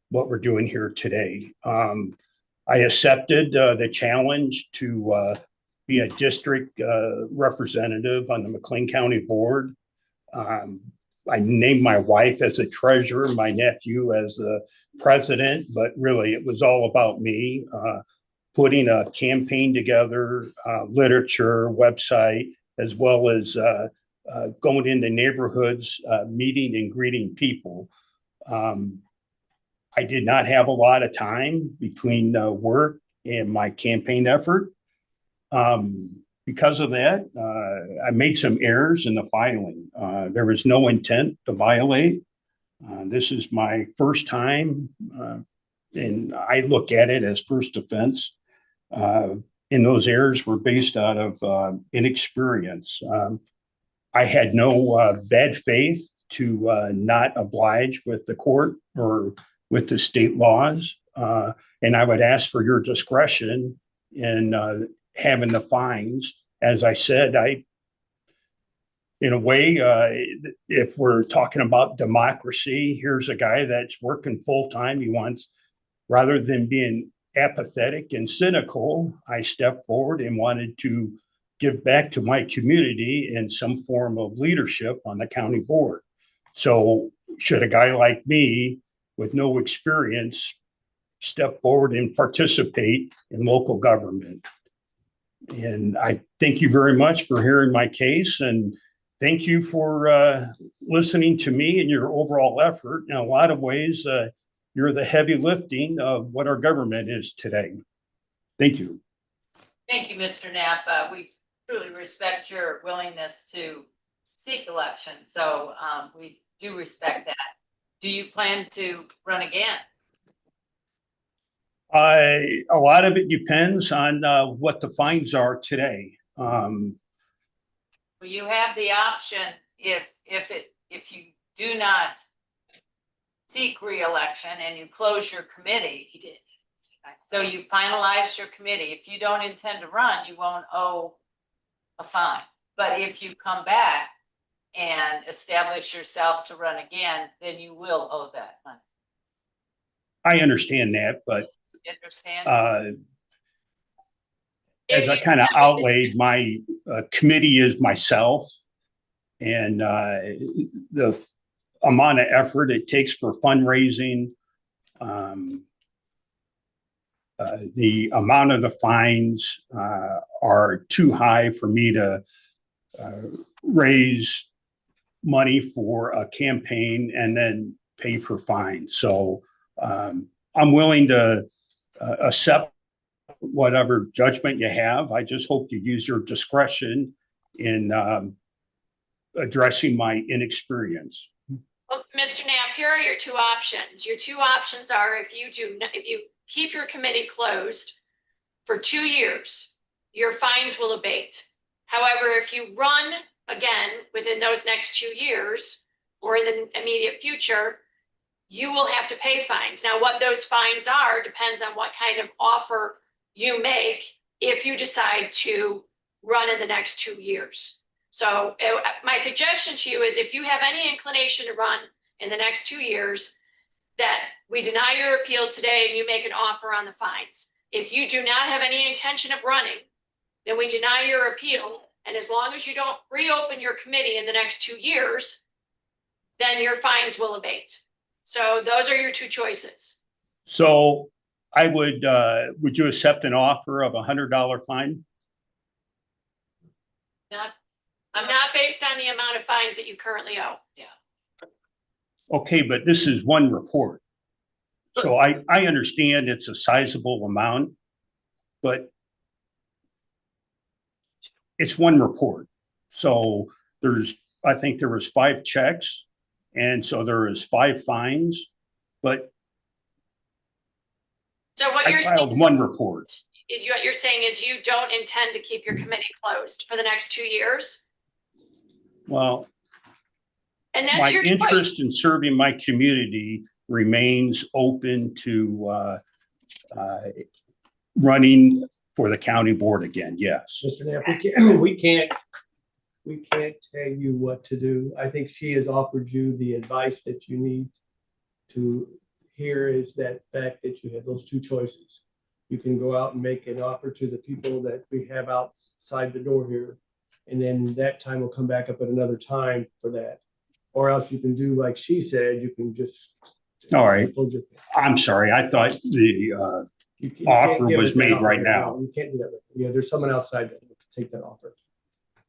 what we're doing here today. I accepted the challenge to be a district representative on the McLean County Board. I named my wife as a treasurer, my nephew as the president, but really it was all about me putting a campaign together, literature, website, as well as going into neighborhoods, meeting and greeting people. I did not have a lot of time between work and my campaign effort. Because of that, I made some errors in the filing. There was no intent to violate. This is my first time, and I look at it as first offense. And those errors were based out of inexperience. I had no bad faith to not oblige with the court or with the state laws. And I would ask for your discretion in having the fines. As I said, in a way, if we're talking about democracy, here's a guy that's working full time. He wants, rather than being apathetic and cynical, I stepped forward and wanted to give back to my community in some form of leadership on the county board. So should a guy like me with no experience step forward and participate in local government? And I thank you very much for hearing my case, and thank you for listening to me and your overall effort. In a lot of ways, you're the heavy lifting of what our government is today. Thank you. Thank you, Mr. Knapp. We truly respect your willingness to seek election. So we do respect that. Do you plan to run again? A lot of it depends on what the fines are today. Well, you have the option if you do not seek re-election and you close your committee. He did. So you finalized your committee. If you don't intend to run, you won't owe a fine. But if you come back and establish yourself to run again, then you will owe that money. I understand that, but Understand? as I kind of outlaid, my committee is myself, and the amount of effort it takes for fundraising, the amount of the fines are too high for me to raise money for a campaign and then pay for fines. So I'm willing to accept whatever judgment you have. I just hope you use your discretion in addressing my inexperience. Well, Mr. Knapp, here are your two options. Your two options are if you keep your committee closed for 2 years, your fines will abate. However, if you run again within those next 2 years or in the immediate future, you will have to pay fines. Now, what those fines are depends on what kind of offer you make if you decide to run in the next 2 years. So my suggestion to you is if you have any inclination to run in the next 2 years, that we deny your appeal today and you make an offer on the fines. If you do not have any intention of running, then we deny your appeal. And as long as you don't reopen your committee in the next 2 years, then your fines will abate. So those are your two choices. So I would you accept an offer of $100 fine? Not based on the amount of fines that you currently owe. Yeah. Okay, but this is one report. So I understand it's a sizable amount, but it's one report. So I think there was 5 checks. And so there is 5 fines, but So what I you're filed saying, one report. what you're saying is you don't intend to keep your committee closed for the next 2 years? Well, And my that's your choice. interest in serving my community remains open to running for the county board again, yes. Mr. Knapp, we can't tell you what to do. I think she has offered you the advice that you need to hear, is that fact that you have those 2 choices. You can go out and make an offer to the people that we have outside the door here. And then that time will come back up at another time for that. Or else you can do like she said, you can just. All right. I'm sorry. I thought the You can't offer give was us that made offer right now. You can't do that. Yeah, there's someone outside that will take that offer.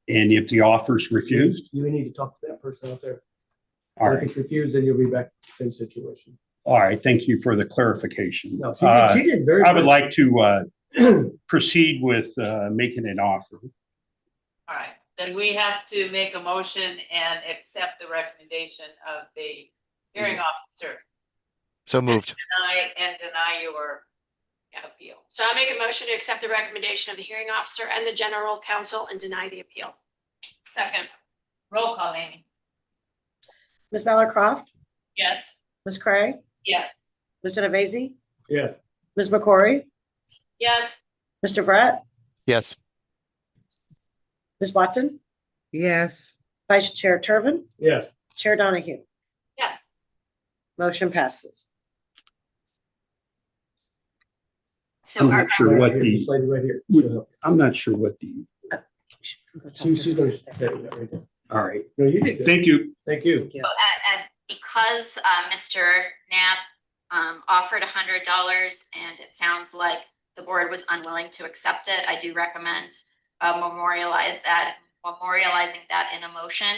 And if the offer's refused? You need to talk to that person out there. All If right. it's refused, then you'll be back to the same situation. All right. Thank you for the clarification. No, she did very I would good. like to proceed with making an offer. All right, then we have to make a motion and accept the recommendation of the hearing officer. So moved. Deny your appeal. So I make a motion to accept the recommendation of the hearing officer and the general counsel and deny the appeal. Second, roll call, Amy. Ms. Ballard Croft, Yes. Ms. Cray, Yes. Mr. Nevezi, Yeah. Ms. McCory, Yes. Mr. Brett, Yes. Ms. Watson, yes, Vice Chair Turvin, Yes. Chair Donahue. Yes. Motion passes. So I'm our, not sure what This the, lady right here. I'm not sure what the, She's going to say that right there. all right. No, you did good. Thank you. Thank you. because Mr. Knapp offered $100 and it sounds like the board was unwilling to accept it, I do recommend memorializing that in a motion.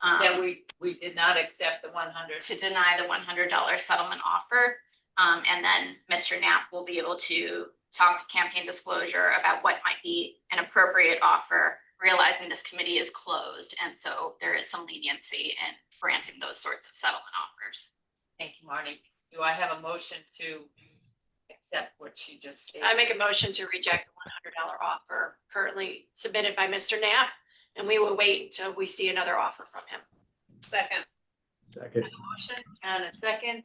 That we did not accept the 100. To deny the $100 settlement offer. And then Mr. Knapp will be able to talk to campaign disclosure about what might be an appropriate offer, realizing this committee is closed. And so there is some leniency in granting those sorts of settlement offers. Thank you, Marty. Do I have a motion to accept what she just stated? I make a motion to reject the $100 offer currently submitted by Mr. Knapp, and we will wait until we see another offer from him. Second. Second. Motion and a second.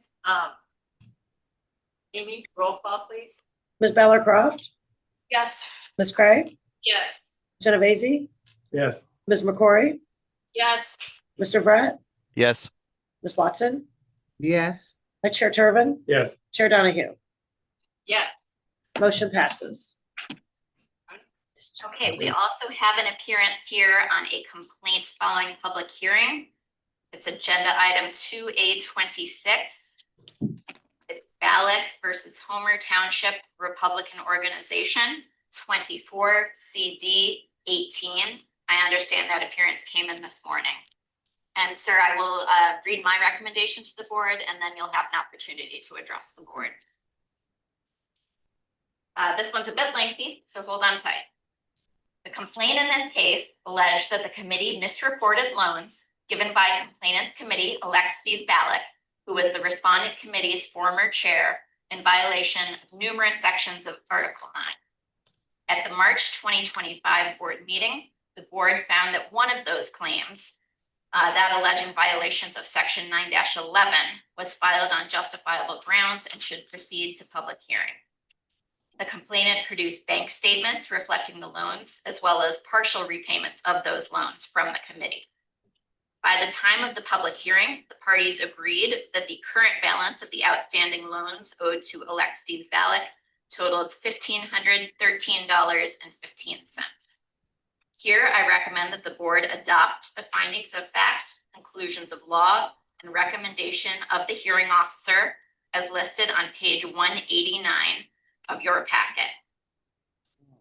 Amy, roll call, please. Ms. Ballard Croft, Yes. Ms. Cray, Yes. Mr. Nevezi, Yes. Ms. McCory, Yes. Mr. Brett, Yes. Ms. Watson, yes, Vice Chair Turvin, Yes. Chair Donahue. Yes. Motion passes. Okay, we also have an appearance here on a complaint following public hearing. It's agenda item 2A26. It's Balak versus Homer Township Republican Organization, 24 CD 18. I understand that appearance came in this morning. And sir, I will read my recommendation to the board and then you'll have an opportunity to address the board. This one's a bit lengthy, so hold on tight. The complaint in this case alleged that the committee misreported loans given by complainant's committee-elect Steve Balak, who was the respondent committee's former chair, in violation of numerous sections of Article 9. At the March 2025 board meeting, the board found that one of those claims, that alleging violations of Section 9-11, was filed on justifiable grounds and should proceed to public hearing. The complainant produced bank statements reflecting the loans, as well as partial repayments of those loans from the committee. By the time of the public hearing, the parties agreed that the current balance of the outstanding loans owed to elect Steve Balak totaled $1,513.15. Here, I recommend that the board adopt the findings of fact, conclusions of law, and recommendation of the hearing officer as listed on page 189 of your packet.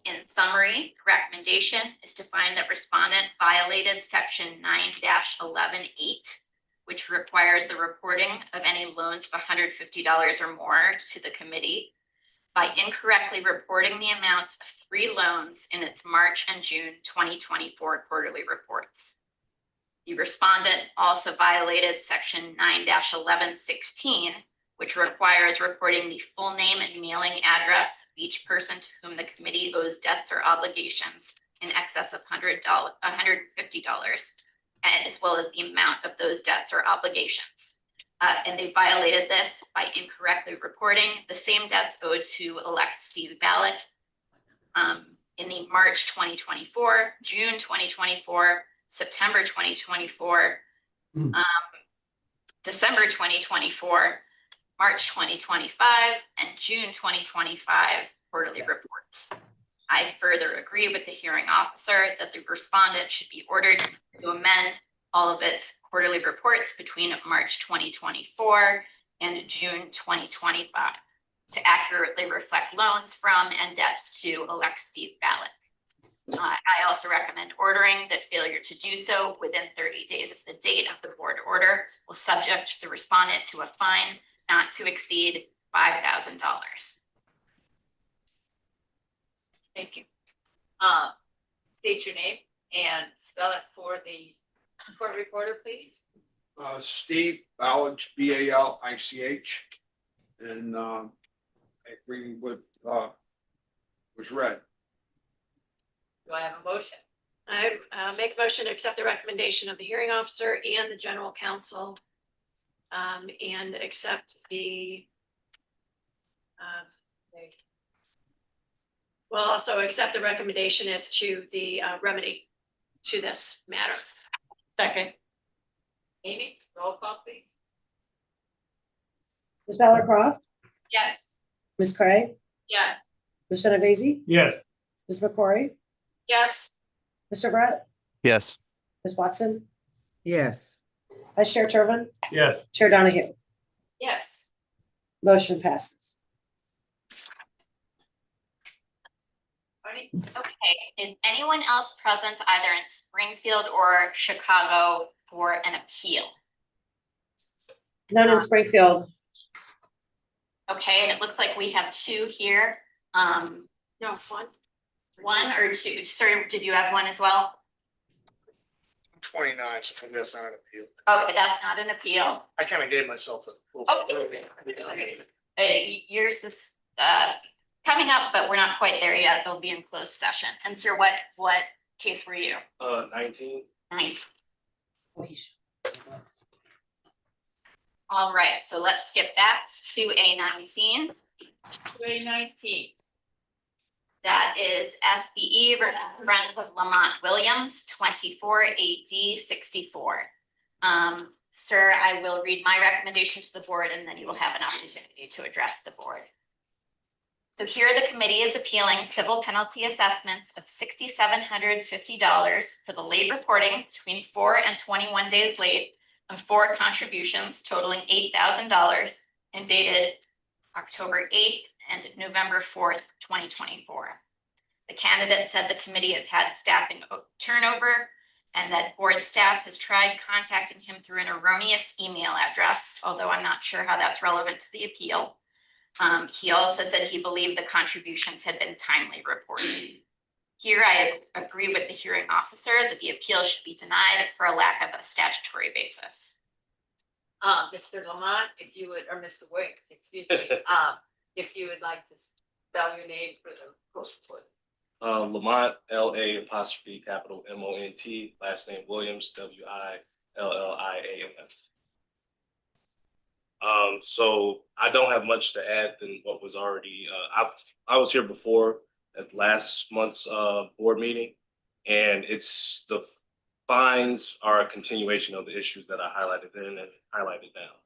In summary, the recommendation is to find that respondent violated section 9-11(8), which requires the reporting of any loans of $150 or more to the committee, by incorrectly reporting the amounts of 3 loans in its March and June 2024 quarterly reports. The respondent also violated section 9-1116, which requires reporting the full name and mailing address of each person to whom the committee owes debts or obligations in excess of $150, as well as the amount of those debts or obligations. And they violated this by incorrectly reporting the same debts owed to elect Steve Ballack in the March 2024, June 2024, September 2024, December 2024, March 2025, and June 2025 quarterly reports. I further agree with the hearing officer that the respondent should be ordered to amend all of its quarterly reports between March 2024 and June 2025 to accurately reflect loans from and debts to elect Steve Ballack. I also recommend ordering that failure to do so within 30 days of the date of the board order will subject the respondent to a fine not to exceed $5,000. Thank you. State your name and spell it for the court reporter, please. Steve Ballich, B-A-L-I-C-H. And I agree with was read. Do I have a motion? I make a motion to accept the recommendation of the hearing officer and the general counsel. And accept the well, also accept the recommendation as to the remedy to this matter. Second. Amy, roll call, please. Ms. Ballard Croft, Yes. Ms. Craig, Yeah. Ms. Genovese, Yes. Ms. McCrory, Yes. Mr. Brett, Yes. Ms. Watson, yes, Vice Chair Turbin, Yes. Chair Donahue. Yes. Motion passes. Okay, is anyone else present either in Springfield or Chicago for an appeal? None in Springfield. Okay, and it looks like we have 2 here. No, one. 1 or 2, sorry, did you have one as well? 29, so maybe that's not an appeal. Okay, that's not an appeal. I kind of gave myself a. Yours is coming up, but we're not quite there yet. They'll be in closed session. And sir, what case were you? 19. 9. All right, so let's skip that to A19. A19. That is SBE versus Brent of Lamont Williams, 24 AD 64. Sir, I will read my recommendation to the board and then you will have an opportunity to address the board. So here the committee is appealing civil penalty assessments of $6,750 for the late reporting between 4 and 21 days late of 4 contributions totaling $8,000 and dated October 8th and November 4th, 2024. The candidate said the committee has had staffing turnover and that board staff has tried contacting him through an erroneous email address, although I'm not sure how that's relevant to the appeal. He also said he believed the contributions had been timely reported. Here I agree with the hearing officer that the appeal should be denied for a lack of a statutory basis. Mr. Lamont, if you would, or Mr. Wicks, excuse me, if you would like to spell your name for the court report. Lamont, L-A_M-O-N-T, last name Williams, W-I-L-L-I-A-M-S. So I don't have much to add than what was already, I was here before at last month's board meeting, and it's the fines are a continuation of the issues that I highlighted then and highlighted now.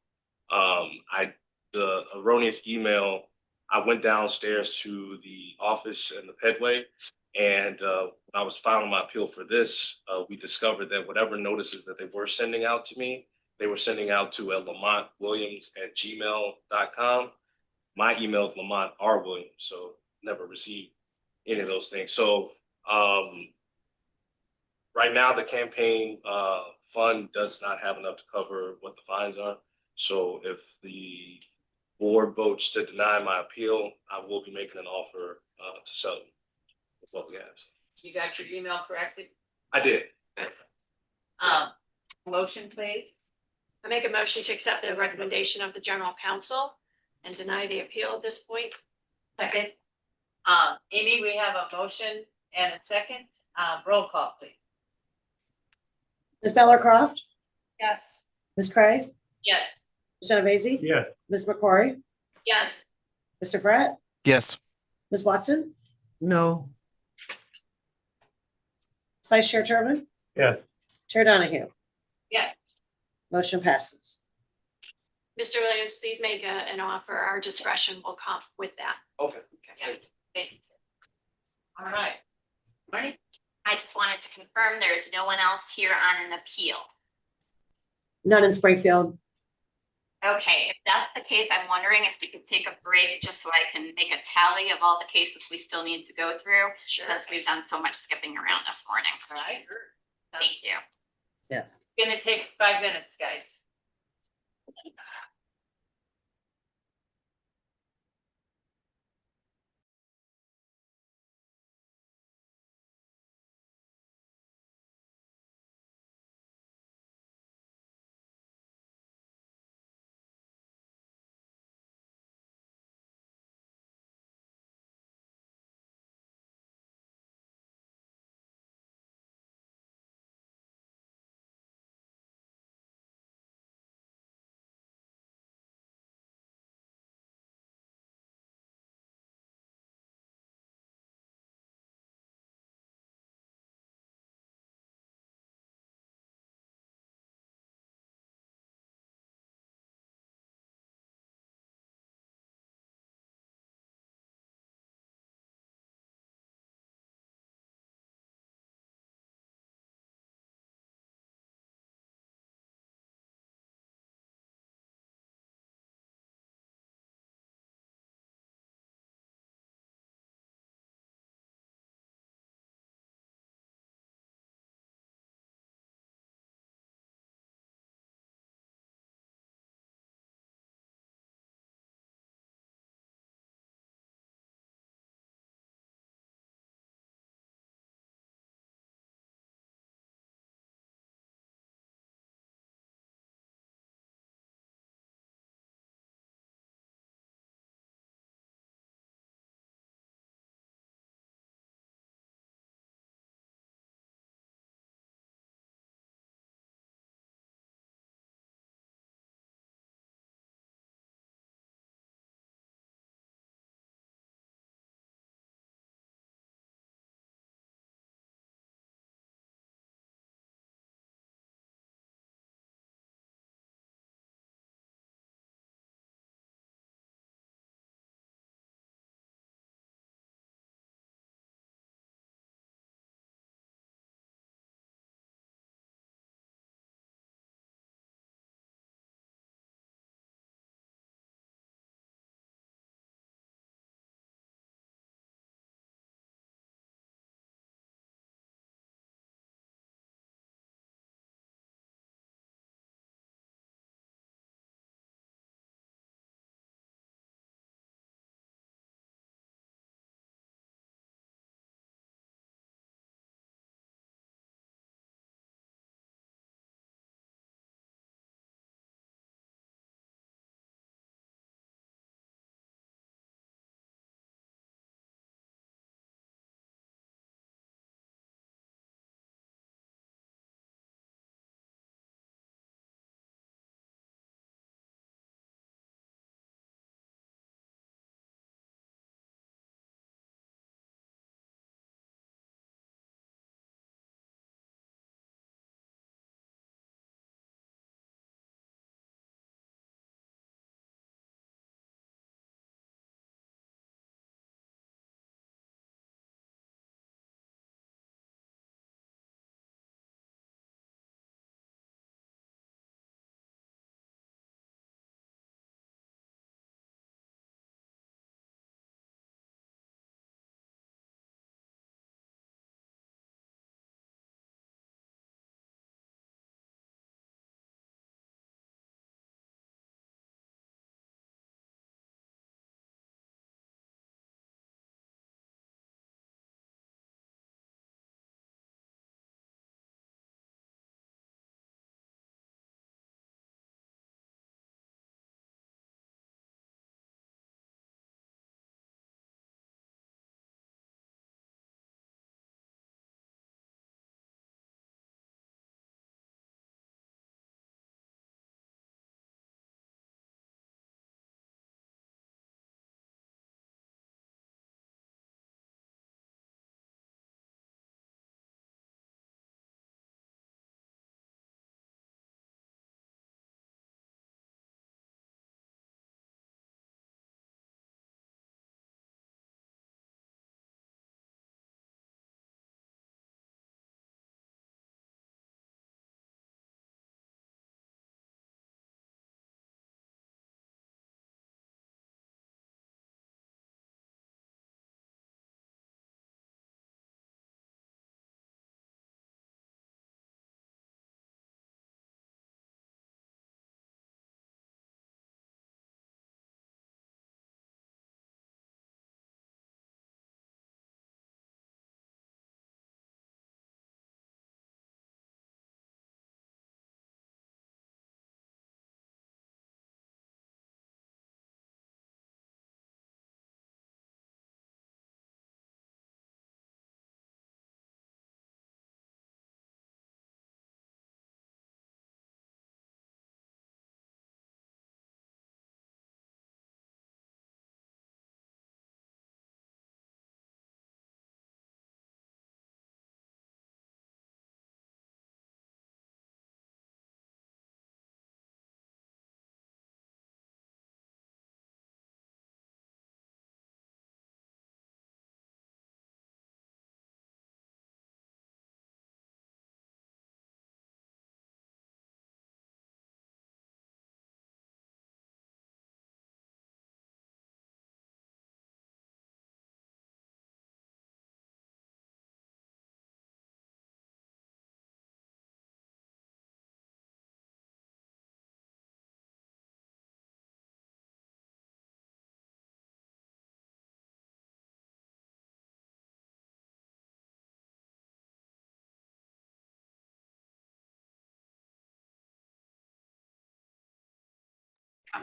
The erroneous email, I went downstairs to the office in the Pedway, and when I was filing my appeal for this, we discovered that whatever notices that they were sending out to me, they were sending out to lamontwilliams@gmail.com. My email is Lamont R. Williams, so never received any of those things. So right now, the campaign fund does not have enough to cover what the fines are. So if the board votes to deny my appeal, I will be making an offer to sell with what we have. You got your email corrected? I did. Motion, please. I make a motion to accept the recommendation of the general counsel and deny the appeal at this point. Second. Amy, we have a motion and a second. Roll call, please. Ms. Bellarcroft, Yes. Ms. Craig, Yes. Ms. Genovese, Yes. Ms. McCrory, Yes. Mr. Pratt, Yes. Ms. Watson, no, Vice Chair Turbin, Yes. Chair Donahue. Yes. Motion passes. Mr. Williams, please make an offer. Our discretion will come with that. Okay. Yeah. Thank you. All right. Marty? I just wanted to confirm there's no one else here on an appeal. None in Springfield. Okay, if that's the case, I'm wondering if we could take a break just so I can make a tally of all the cases we still need to go through, since we've done so much skipping around this morning. All right. Thank you. Yes. Gonna take 5 minutes, guys.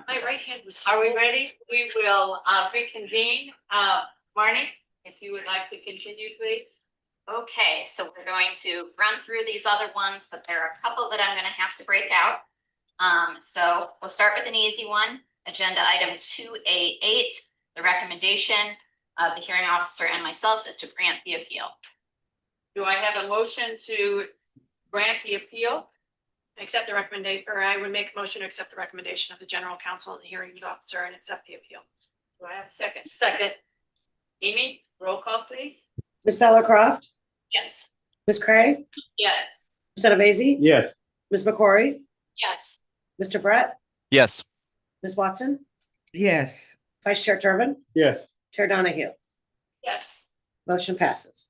My right hand was. Are we ready? We will reconvene. Marnie, if you would like to continue, please. Okay, so we're going to run through these other ones, but there are a couple that I'm gonna have to break out. So we'll start with an easy one. Agenda item 2A8. The recommendation of the hearing officer and myself is to grant the appeal. Do I have a motion to grant the appeal? Accept the recommendation, or I would make a motion to accept the recommendation of the general counsel and the hearing officer and accept the appeal. Do I have a second? Second. Amy, roll call, please. Ms. Bellicroft, Yes. Ms. Cray, Yes. Mr. Nevezi, Yes. Ms. McCrory, Yes. Mr. Brett, Yes. Ms. Watson, yes, Vice Chair Turbin, Yes. Chair Donahue. Yes. Motion passes.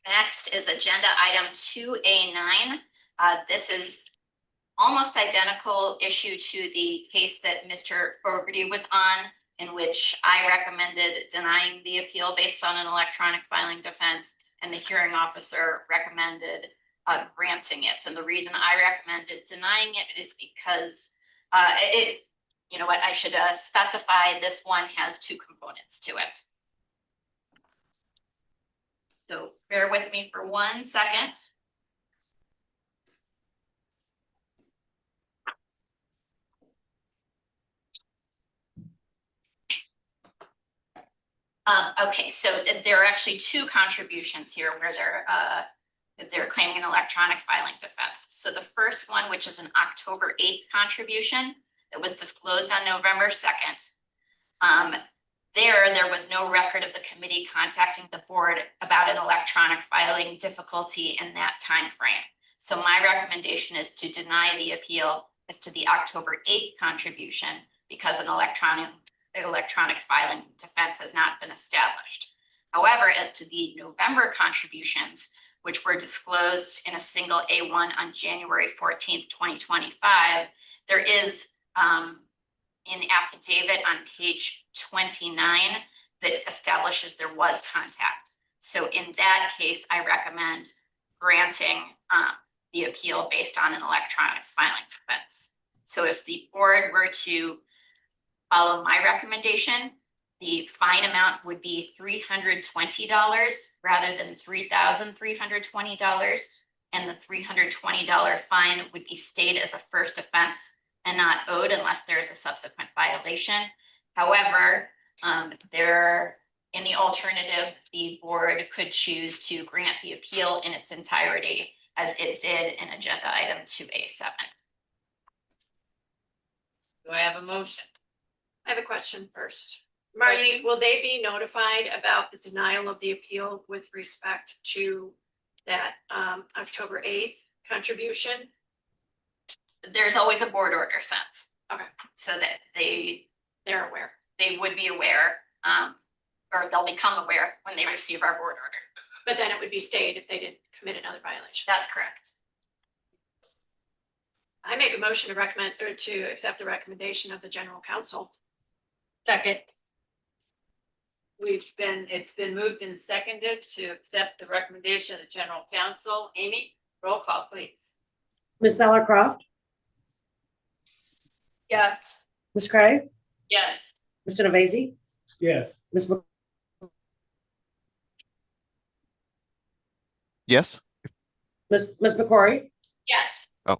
Next is agenda item 2A9. This is almost identical issue to the case that Mr. Fogarty was on, in which I recommended denying the appeal based on an electronic filing defense, and the hearing officer recommended granting it. And the reason I recommended denying it is because you know what, I should specify this one has two components to it. So bear with me for 1 second. Okay, so there are actually two contributions here where they're claiming an electronic filing defense. So the first one, which is an October 8th contribution that was disclosed on November 2nd. There was no record of the committee contacting the board about an electronic filing difficulty in that time frame. So my recommendation is to deny the appeal as to the October 8th contribution because an electronic filing defense has not been established. However, as to the November contributions, which were disclosed in a single A1 on January 14th, 2025, there is an affidavit on page 29 that establishes there was contact. So in that case, I recommend granting the appeal based on an electronic filing defense. So if the board were to follow my recommendation, the fine amount would be $320 rather than $3,320. And the $320 fine would be stayed as a first offense and not owed unless there is a subsequent violation. However, in the alternative, the board could choose to grant the appeal in its entirety as it did in agenda item 2A7. Do I have a motion? I have a question first. Marnie, will they be notified about the denial of the appeal with respect to that October 8th contribution? There's always a board order sent. Okay. So that They're aware. they would be aware, or they'll become aware when they receive our board order. But then it would be stayed if they didn't commit another violation. That's correct. I make a motion to recommend or to accept the recommendation of the general counsel. Second. It's been moved and seconded to accept the recommendation of the general counsel. Amy, roll call, please. Ms. Bellicroft, Yes. Ms. Cray, Yes. Mr. Nevezi, Yes. Ms. Yes. McCrory, Yes. Oh,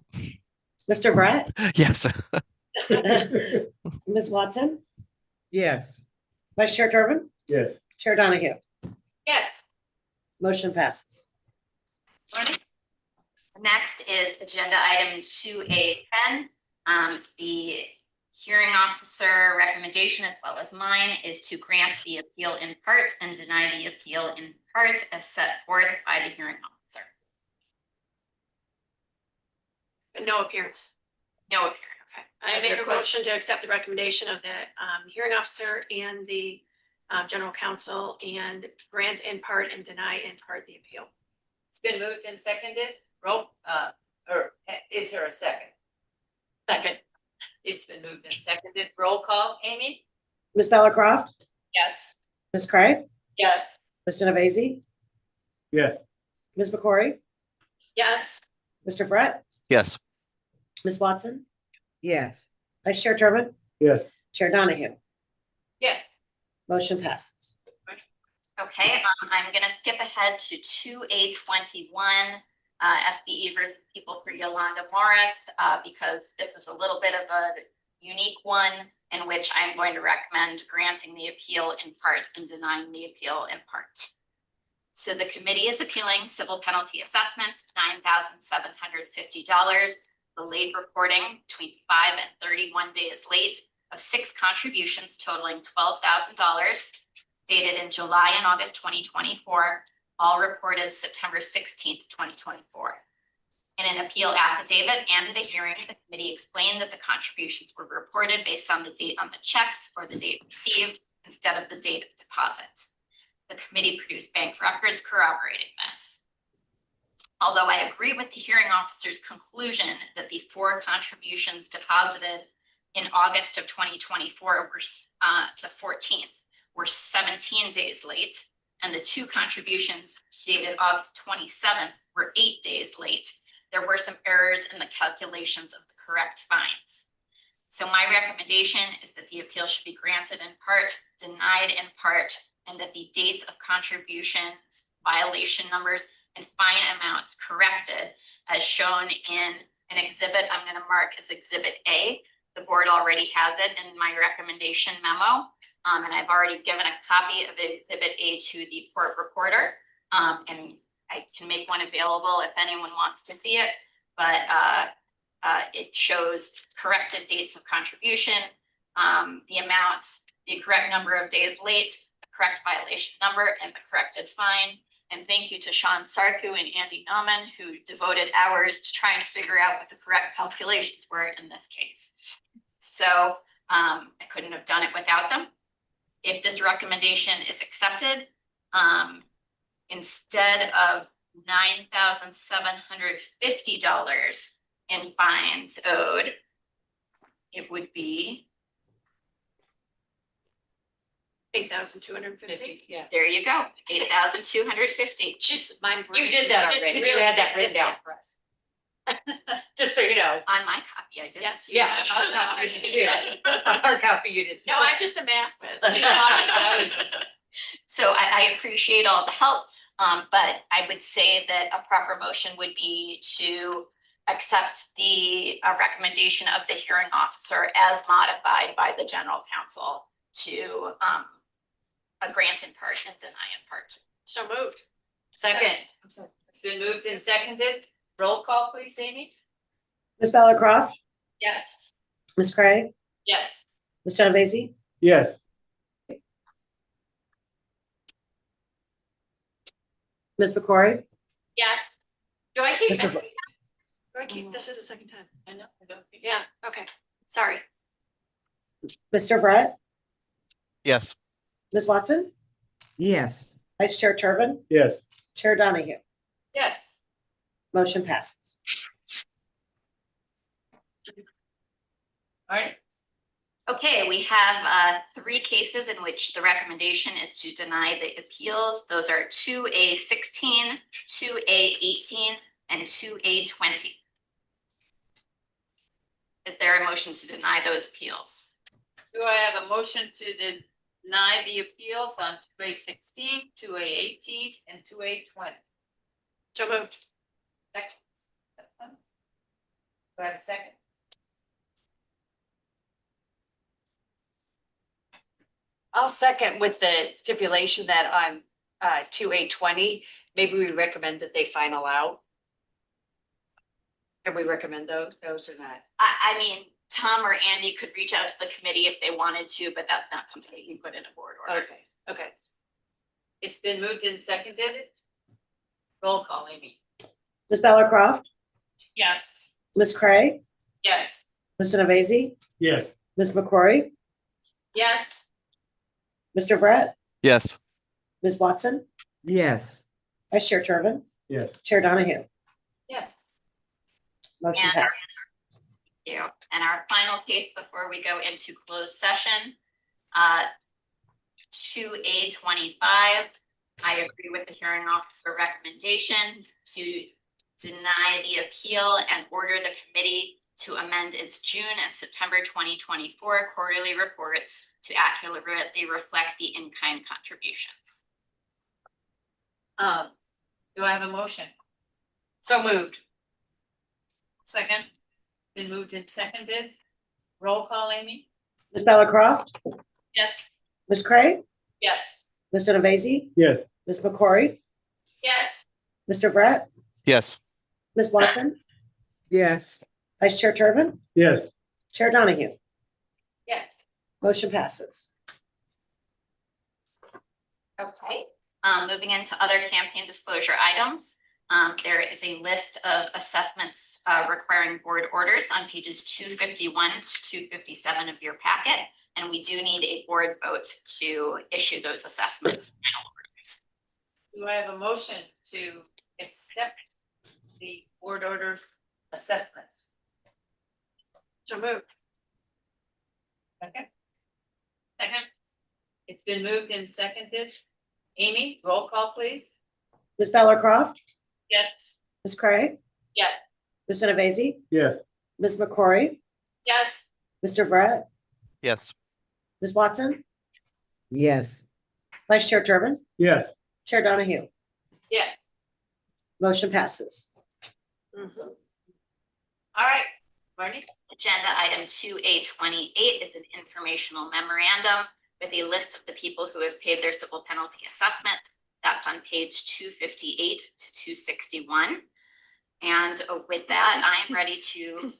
Mr. Brett, yes. Ms. Watson, yes, Vice Chair Turbin, Yes. Chair Donahue. Yes. Motion passes. Marnie? Next is agenda item 2A10. The hearing officer recommendation, as well as mine, is to grant the appeal in part and deny the appeal in part as set forth by the hearing officer. No appearance. No appearance. I make a motion to accept the recommendation of the hearing officer and the general counsel and grant in part and deny in part the appeal. It's been moved and seconded. Roll, or is there a second? Second. It's been moved and seconded. Roll call, Amy? Ms. Bellicroft, Yes. Ms. Cray, Yes. Mr. Nevezi, Yes. Ms. McCrory, Yes. Mr. Brett, Yes. Ms. Watson, yes, Vice Chair Turbin, Yes. Chair Donahue. Yes. Motion passes. Okay, I'm gonna skip ahead to 2A21, SBE for people for Yolanda Morris, because this is a little bit of a unique one in which I'm going to recommend granting the appeal in part and denying the appeal in part. So the committee is appealing civil penalty assessments, $9,750, the late reporting between 5 and 31 days late of 6 contributions totaling $12,000, dated in July and August 2024, all reported September 16th, 2024. In an appeal affidavit and at a hearing, the committee explained that the contributions were reported based on the date on the checks or the date received instead of the date of deposit. The committee produced bank records corroborating this. Although I agree with the hearing officer's conclusion that the 4 contributions deposited in August of 2024 were the 14th, were 17 days late, and the 2 contributions dated August 27th were 8 days late, there were some errors in the calculations of the correct fines. So my recommendation is that the appeal should be granted in part, denied in part, and that the dates of contributions, violation numbers, and fine amounts corrected as shown in an exhibit I'm going to mark as Exhibit A. The board already has it in my recommendation memo. And I've already given a copy of Exhibit A to the court reporter. And I can make one available if anyone wants to see it, but it shows corrected dates of contribution, the amounts, the correct number of days late, the correct violation number, and the corrected fine. And thank you to Sean Sarku and Andy Nauman, who devoted hours to trying to figure out what the correct calculations were in this case. So I couldn't have done it without them. If this recommendation is accepted, instead of $9,750 in fines owed, it would be $8,250. Yeah. there you go, $8,250. Just my brain. You did that already. You had that written down for us. Just so you know. On my copy, I did. Yes. Yeah. On our copy you did. No, I'm just a math whiz. So I appreciate all the help, but I would say that a proper motion would be to accept the recommendation of the hearing officer as modified by the general counsel to a grant in part and deny in part. So moved. Second. It's been moved and seconded. Roll call, please, Amy. Ms. Bella Croft, Yes. Ms. Craig, Yes. Ms. Genovese, Yes. Ms. McCrory, Yes. Do I keep Mr. missing? Do I keep, this is the second time. I know. I don't think. Yeah, okay. Sorry. Mr. Brett, Yes. Ms. Watson, Yes. Vice Chair Turbin, Yes. Chair Donahue. Yes. Motion passes. All right. Okay, we have 3 cases in which the recommendation is to deny the appeals. Those are 2A16, 2A18, and 2A20. Is there a motion to deny those appeals? Do I have a motion to deny the appeals on 2A16, 2A18, and 2A20? So moved. Second. Do I have a second? I'll second with the stipulation that on 2A20, maybe we recommend that they final out. Can we recommend those or not? I mean, Tom or Andy could reach out to the committee if they wanted to, but that's not something that you can put in a board order. Okay. It's been moved and seconded. Roll call, Amy. Ms. Bella Croft, Yes. Ms. Craig, Yes. Ms. Genovese, Yes. Ms. McCrory, Yes. Mr. Brett, Yes. Ms. Watson, Yes. Vice Chair Turbin, Yes. Chair Donahue. Yes. Motion And- passes. Thank you. And our final case before we go into closed session, 2A25. I agree with the hearing officer recommendation to deny the appeal and order the committee to amend its June and September 2024 quarterly reports to accurately reflect the in-kind contributions. Do I have a motion? So moved. Second. Been moved and seconded. Roll call, Amy? Ms. Bellicroft, Yes. Ms. Craig, Yes. Mr. Nevesi, Yes. Ms. McCory, Yes. Mr. Brett, Yes. Ms. Watson, yes, Vice Chair Turbin, Yes. Chair Donahue. Yes. Motion passes. Okay, moving into other campaign disclosure items. There is a list of assessments requiring board orders on pages 251 to 257 of your packet. And we do need a board vote to issue those assessments. Do I have a motion to accept the board orders assessments? So moved. Second. Second. It's been moved and seconded. Amy, roll call, please. Ms. Bellicroft, Yes. Ms. Craig, Yes. Mr. Nevesi, Yes. Ms. McCory, Yes. Mr. Brett, Yes. Ms. Watson, yes, Vice Chair Turbin, Yes. Chair Donahue. Yes. Motion passes. All right, Marty? Agenda item 2A28 is an informational memorandum with a list of the people who have paid their civil penalty assessments. That's on page 258 to 261. And with that, I am ready to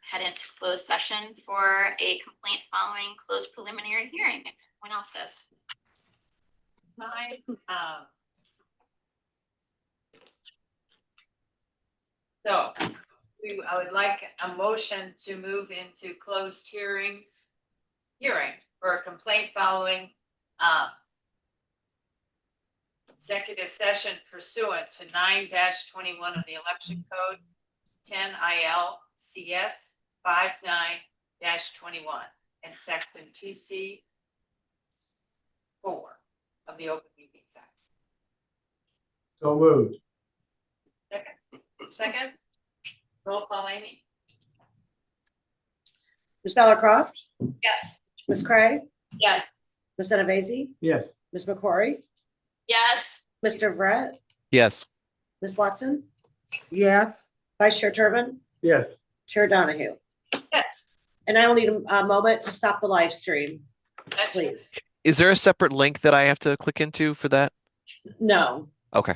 head into closed session for a complaint following closed preliminary hearing. If anyone else is. So I would like a motion to move into closed hearing for a complaint following executive session pursuant to 9-21 of the election code 10 ILCS 59-21 and section 2C 4 of the Open Meetings Act. So moved. Second, roll call, Amy? Ms. Bellicroft, Yes. Ms. Craig, Yes. Mr. Nevesi, Yes. Ms. McCory, Yes. Mr. Brett, Yes. Ms. Watson, yes. Vice Chair Turbin, Yes. Chair Donahue. Yes. And I will need a moment to stop the live stream, please. Is there a separate link that I have to click into for that? No. Okay.